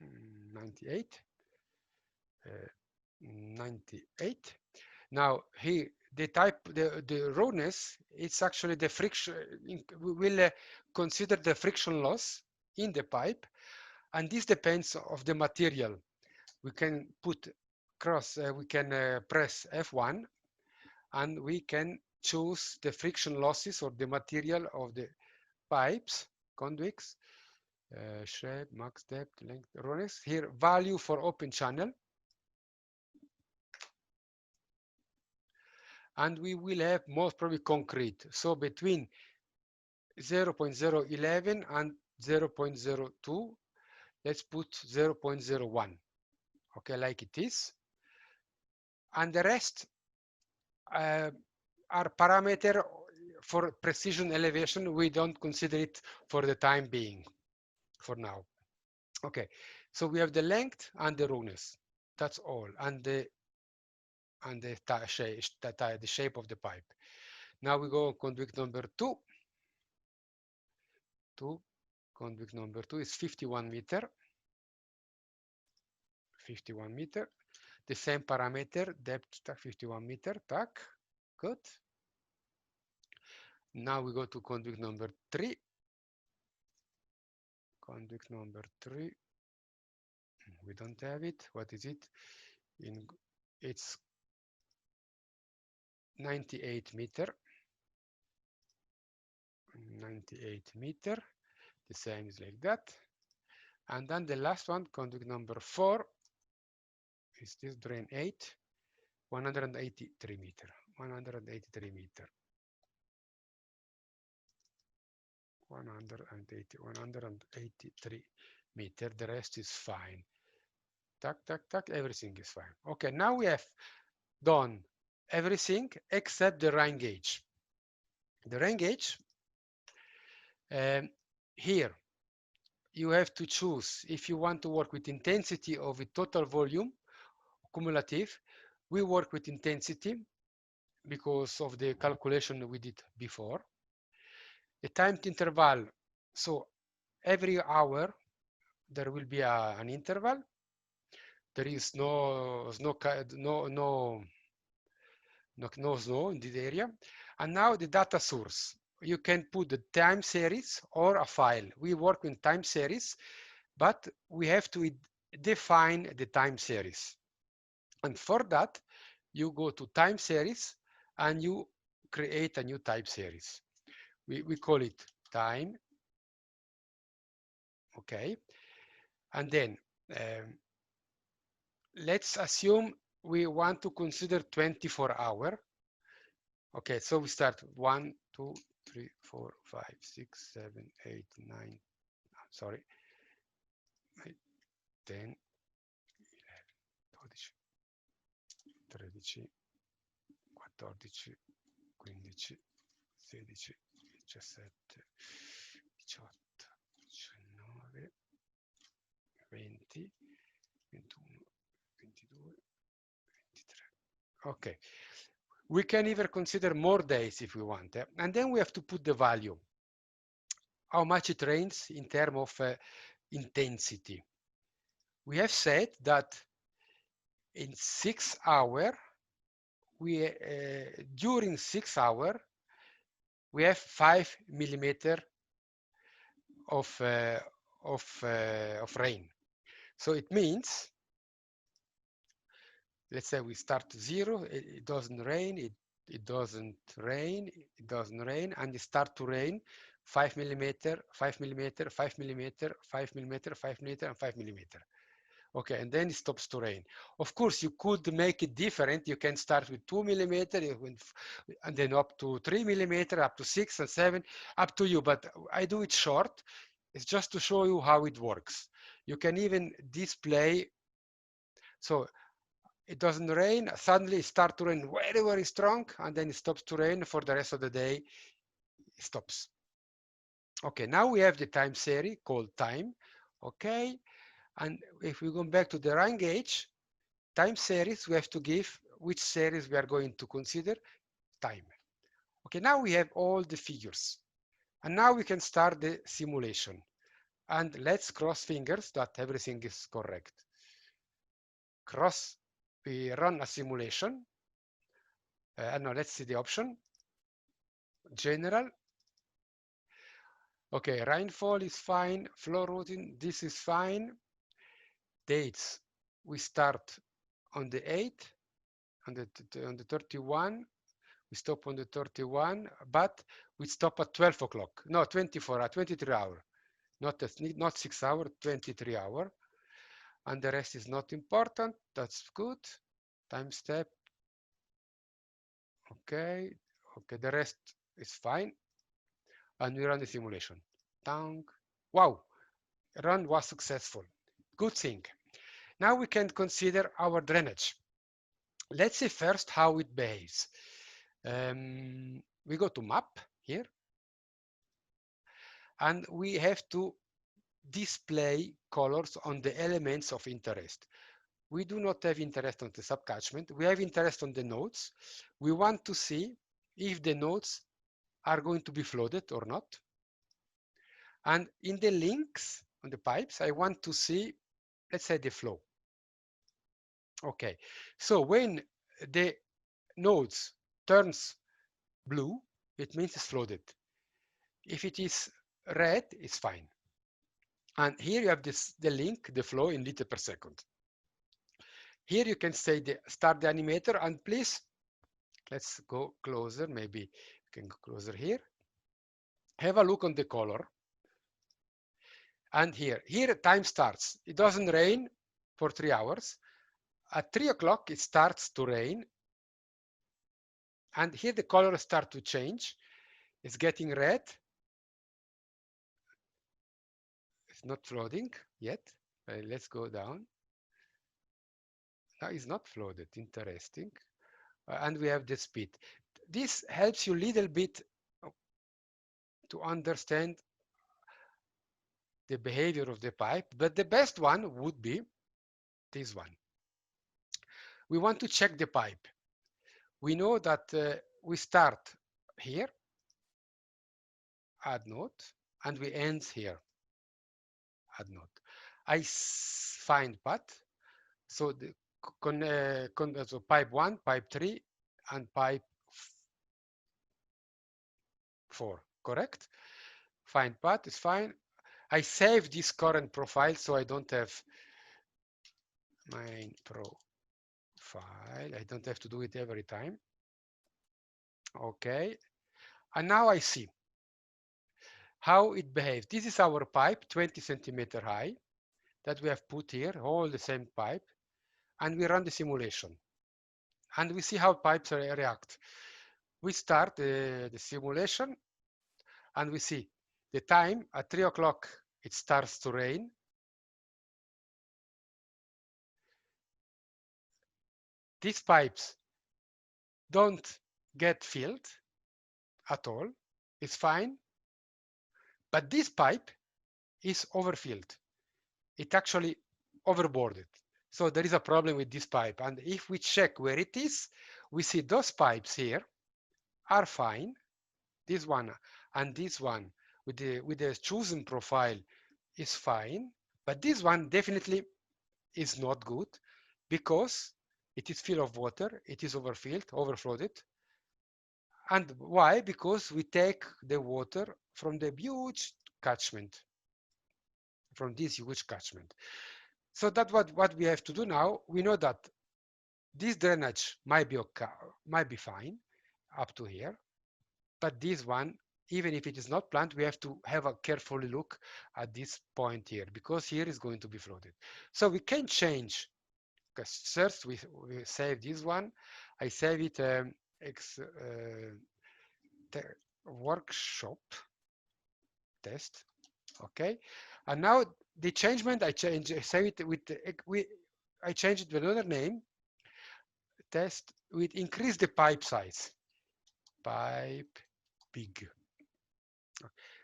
98. 98. Now here the rawness, it's actually the friction. We will consider the friction loss in the pipe, and this depends of the material. We can put we can press F1, and we can choose the friction losses or the material of the pipes, conduits, shape, max depth, length, rawness. Here, value for open channel. And we will have most probably concrete. So between 0.011 and 0.02, let's put 0.01, okay, like it is. And the rest are parameter for precision elevation. We don't consider it for the time being, for now. Okay, so we have the length and the rawness. That's all, and the shape of the pipe. Now we go on conduit number 2. Conduit number 2 is 51 meter. 51 meter. The same parameter, depth 51 meter. Tack. Good. Now we go to conduit number 3. Conduit number 3. We don't have it. What is it? It's 98 meter. 98 meter. The same is like that. And then the last one, conduit number 4, is this drain 8, 183 meter. 183 meter. 183 meter. The rest is fine. Tack, tack, tack. Everything is fine. Okay, now we have done everything except the rain gauge. The rain gauge, here you have to choose if you want to work with intensity of a total volume, cumulative. We work with intensity because of the calculation we did before. The timed interval, so every hour there will be an interval. There is no snow in this area. And now the data source. You can put the time series or a file. We work in time series, but we have to define the time series. And for that, you go to time series and you create a new type series. We call it time. Okay. And then let's assume we want to consider 24-hour. Okay, so we start 1, 2, 3, 4, 5, 6, 7, 8, 9. Sorry. 10, 11, 12, 13, 14, 15, 16, 17, 18, 19, 20, 21, 22, 23. Okay. We can even consider more days if we want. And then we have to put the value. How much it rains in terms of intensity. We have said that in 6 hours, during 6 hours, we have 5 millimeter of rain. So it means, let's say we start 0, it doesn't rain, it doesn't rain, it doesn't rain, and it start to rain 5 millimeter, 5 millimeter, 5 millimeter, 5 millimeter, 5 millimeter, and 5 millimeter. Okay, and then it stops to rain. Of course, you could make it different. You can start with 2 millimeter, and then up to 3 millimeter, up to 6 and 7, up to you. But I do it short. It's just to show you how it works. You can even display. So it doesn't rain. Suddenly it starts to rain very, very strong, and then it stops to rain for the rest of the day. It stops. Okay, now we have the time series called time. Okay. And if we go back to the rain gauge, time series, we have to give which series we are going to consider time. Okay, now we have all the figures. And now we can start the simulation. and let's cross fingers that everything is correct. We run a simulation. No, let's see the option. General. Okay, rainfall is fine. Flow routing, this is fine. Dates, we start on the 8th, on the 31. We stop on the 31, but we stop at 12 o'clock. No, 24 23 hours. Not 6 hours, 23 hours. And the rest is not important. That's good. Time step. Okay. Okay, the rest is fine. And we run the simulation. Dang. Wow, run was successful. Good thing. Now we can consider our drainage. Let's see first how it behaves. We go to map here, and we have to display colors on the elements of interest. We do not have interest on the subcatchment. We have interest on the nodes. We want to see if the nodes are going to be flooded or not. And in the links on the pipes, I want to see, let's say, the flow. Okay, so when the nodes turns blue, it means it's flooded. If it is red, it's fine. And here you have the link, the flow in liter per second. Here you can say start the animator, and please, let's go closer. Maybe you can go closer here. Have a look on the color. And here time starts. It doesn't rain for 3 hours. At 3 o'clock, it starts to rain. And here the color starts to change. It's getting red. It's not flooding yet. Let's go down. Now it's not flooded. Interesting. And we have the speed. This helps you a little bit to understand the behavior of the pipe, but the best one would be this one. We want to check the pipe. We know that we start here, add node, and we end here, add node. I find path, so the so pipe 1, pipe 3, and pipe 4, correct? Find path is fine. I save this current profile so I don't have main profile. I don't have to do it every time. Okay. And now I see how it behaves. This is our pipe, 20 centimeter high, that we have put here, all the same pipe, and we run the simulation. And we see how pipes react. We start the simulation, and we see the time at 3 o'clock, it starts to rain. These pipes don't get filled at all. It's fine. But this pipe is overfilled. It actually overboarded. So there is a problem with this pipe. And if we check where it is, we see those pipes here are fine. This one and this one with the chosen profile is fine. But this one definitely is not good because it is full of water. It is overfilled, overflowed. And why? Because we take the water from the huge catchment, from this huge catchment. So that's what we have to do now. We know that this drainage might be okay, might be fine up to here, but this one, even if it is not planned, we have to have a carefully look at this point here because here is going to be flooded. So we can change. Because first we save this one. I save it workshop test. Okay, and now the changement I save it with I change it with another name. Test with increase the pipe size. Pipe big.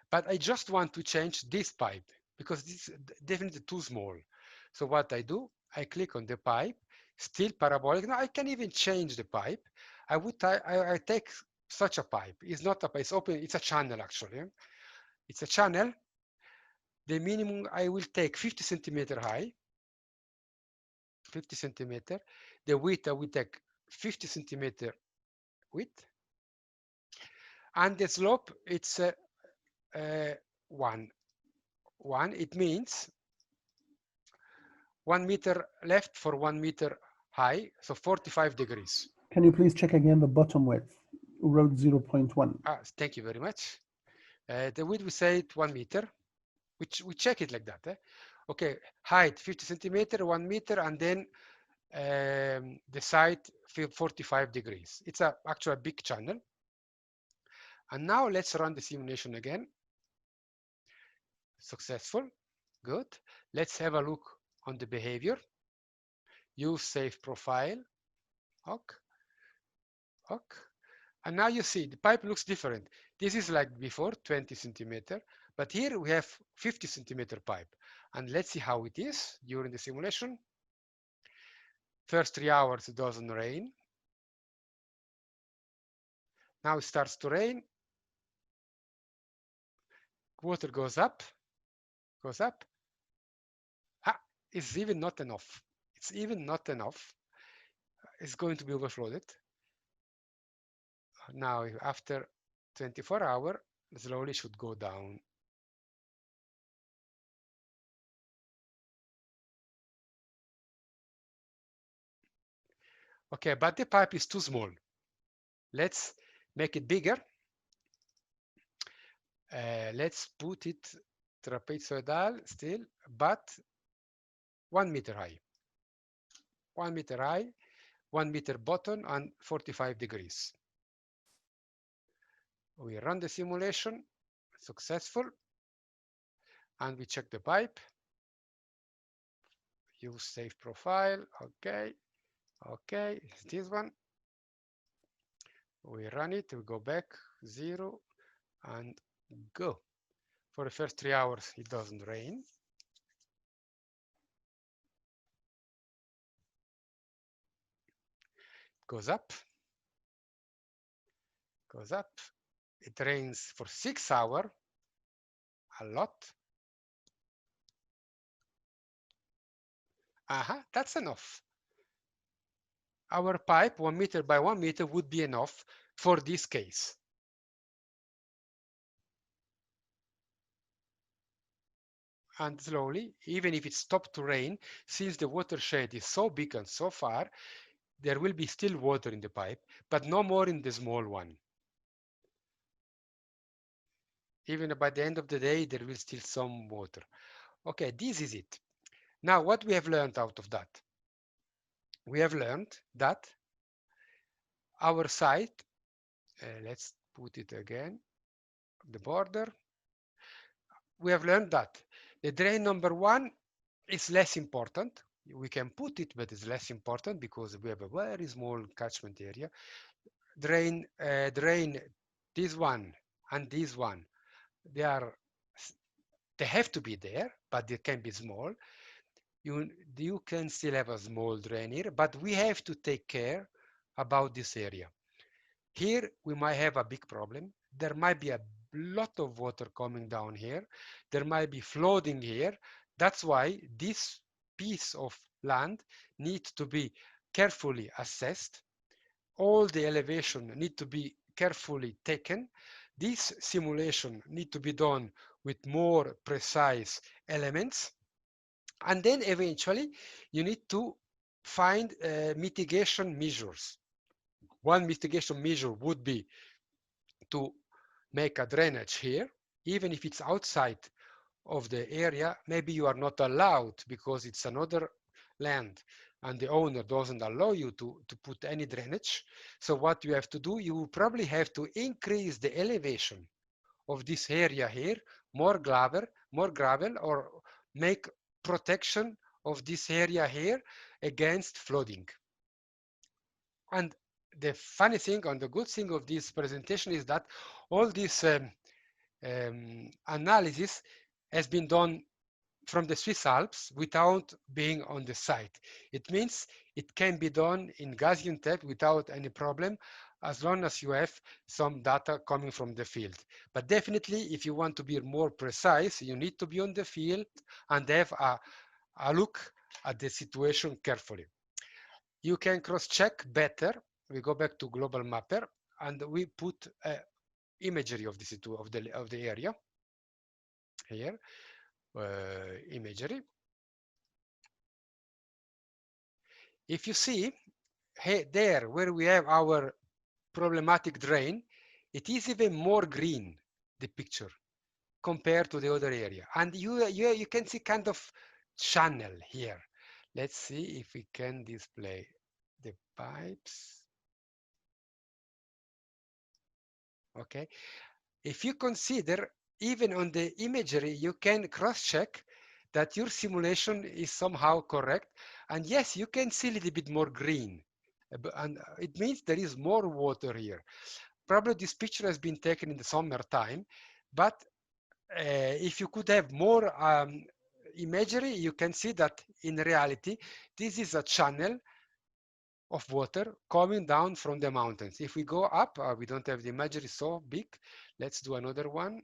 But I just want to change this pipe because this is definitely too small. So what I do, I click on the pipe, still parabolic. Now I can even change the pipe. I take such a pipe. It's not a pipe, it's open, it's a channel actually. It's a channel. the minimum I will take 50 centimeter high, 50 centimeter. The width I will take 50 centimeter width, and the slope it's 1. It means 1 meter left for 1 meter high, so 45 degrees. Can you please check again the bottom width? Road 0.1. Thank you very much. The width we say it 1 meter, which we check it like that. Okay, height 50 centimeter, 1 meter, and then the side 45 degrees. It's actually a big channel. And now let's run the simulation again. Successful, good. Let's have a look on the behavior. Use safe profile. Okay. Okay. And now you see the pipe looks different. This is like before, 20 centimeter, but here we have 50 centimeter pipe. And let's see how it is during the simulation. First 3 hours it doesn't rain. Now it starts to rain. Water goes up. It's even not enough. It's even not enough. It's going to be overflowed. Now, after 24 hours, slowly should go down. Okay, but the pipe is too small. Let's make it bigger. Let's put it trapezoidal still, but 1 meter high. 1 meter high, 1 meter bottom, and 45 degrees. We run the simulation, successful, and we check the pipe. Use safe profile, okay, okay, it's this one. We run it, we go back, 0, and go. For the first 3 hours, it doesn't rain. Goes up. It rains for 6 hours, a lot. That's enough. Our pipe, 1 meter by 1 meter, would be enough for this case. And slowly, even if it stopped to rain, since the watershed is so big and so far, there will be still water in the pipe, but no more in the small one. Even by the end of the day, there will still some water. Okay, this is it. Now, what we have learned out of that? We have learned that our site, let's put it again, the border. We have learned that the drain number 1 is less important. We can put it, but it's less important because we have a very small catchment area. Drain this one and this one, they have to be there, but they can be small. You can still have a small drain here, but we have to take care about this area. Here we might have a big problem. There might be a lot of water coming down here. There might be flooding here. That's why this piece of land needs to be carefully assessed. All the elevation need to be carefully taken. This simulation need to be done with more precise elements. And then eventually you need to find mitigation measures. One mitigation measure would be to make a drainage here, even if it's outside of the area. Maybe you are not allowed because it's another land and the owner doesn't allow you to put any drainage. So what you have to do, you probably have to increase the elevation of this area here, more gravel, or make protection of this area here against flooding. And the funny thing and the good thing of this presentation is that all this analysis has been done from the Swiss Alps without being on the site. It means it can be done in Gaziantep without any problem. as long as you have some data coming from the field. But definitely, if you want to be more precise, you need to be on the field and have a look at the situation carefully. You can cross-check better. We go back to Global Mapper and we put imagery of the area here. Imagery. If you see there where we have our problematic drain, it is even more green, the picture, compared to the other area. And you can see kind of channel here. Let's see if we can display the pipes. Okay. If you consider, even on the imagery, you can cross-check that your simulation is somehow correct. And yes, you can see a little bit more green. And it means there is more water here. Probably this picture has been taken in the summertime, but if you could have more imagery, you can see that in reality, this is a channel of water coming down from the mountains. If we go up, we don't have the imagery so big. Let's do another one.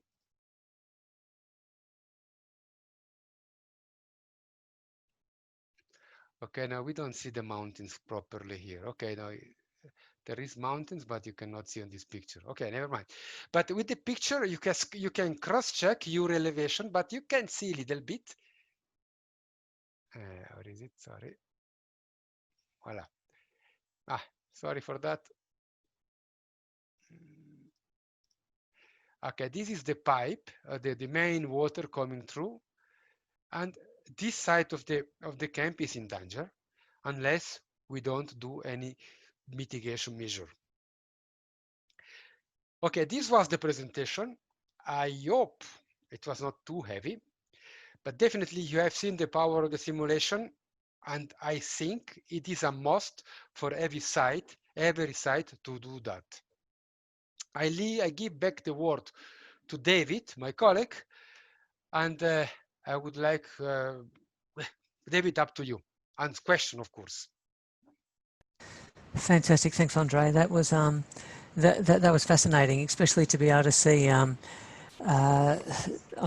Okay, now we don't see the mountains properly here. Okay, now there is mountains, but you cannot see on this picture. Okay, never mind. But with the picture, you can cross-check your elevation, but you can see a little bit. What is it? Sorry. Voila. Sorry for that. Okay, this is the pipe, the main water coming through, and this side of the camp is in danger unless we don't do any mitigation measure. Okay, this was the presentation. I hope it was not too heavy, but definitely you have seen the power of the simulation, and I think it is a must for every site to do that. I give back the word to David, my colleague, and I would like, David, up to you. And question, of course. Fantastic, thanks, Andre. That was that was fascinating, especially to be able to see. I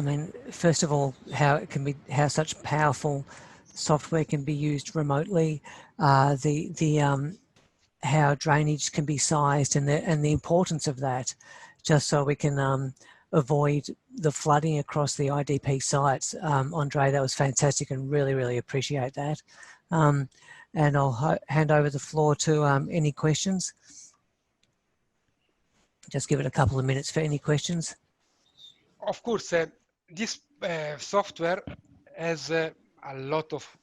mean, first of all, how such powerful software can be used remotely. How drainage can be sized and the importance of that, just so we can avoid the flooding across the IDP sites. Andre, that was fantastic and really appreciate that. And I'll hand over the floor to any questions. Just give it a couple of minutes for any questions. Of course, this software has a lot of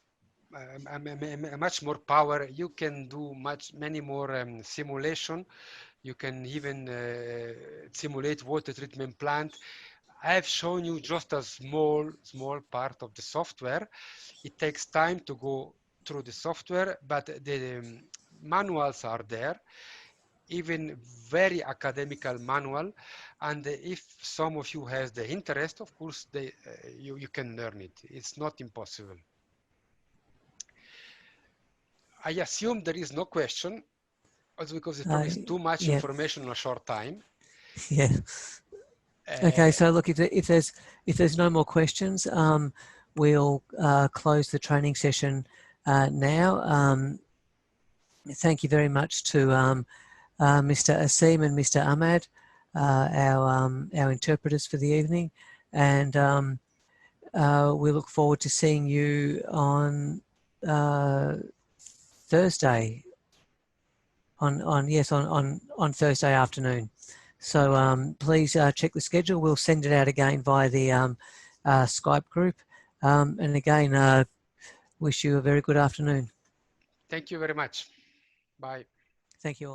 much more power. You can do many more simulation. You can even simulate water treatment plant. I have shown you just a small part of the software. It takes time to go through the software, but the manuals are there, even very academical manual. And if some of you has the interest, of course, you can learn it. It's not impossible. I assume there is no question, also because it probably is too much information in a short time. Yeah. Okay, so look, if there's no more questions, we'll close the training session now. Thank you very much to Mr. Asim and Mr. Ahmad, our interpreters for the evening, and we look forward to seeing you on Thursday. On Thursday afternoon. So please check the schedule. We'll send it out again via the Skype group. And again, wish you a very good afternoon. Thank you very much. Bye. Thank you all.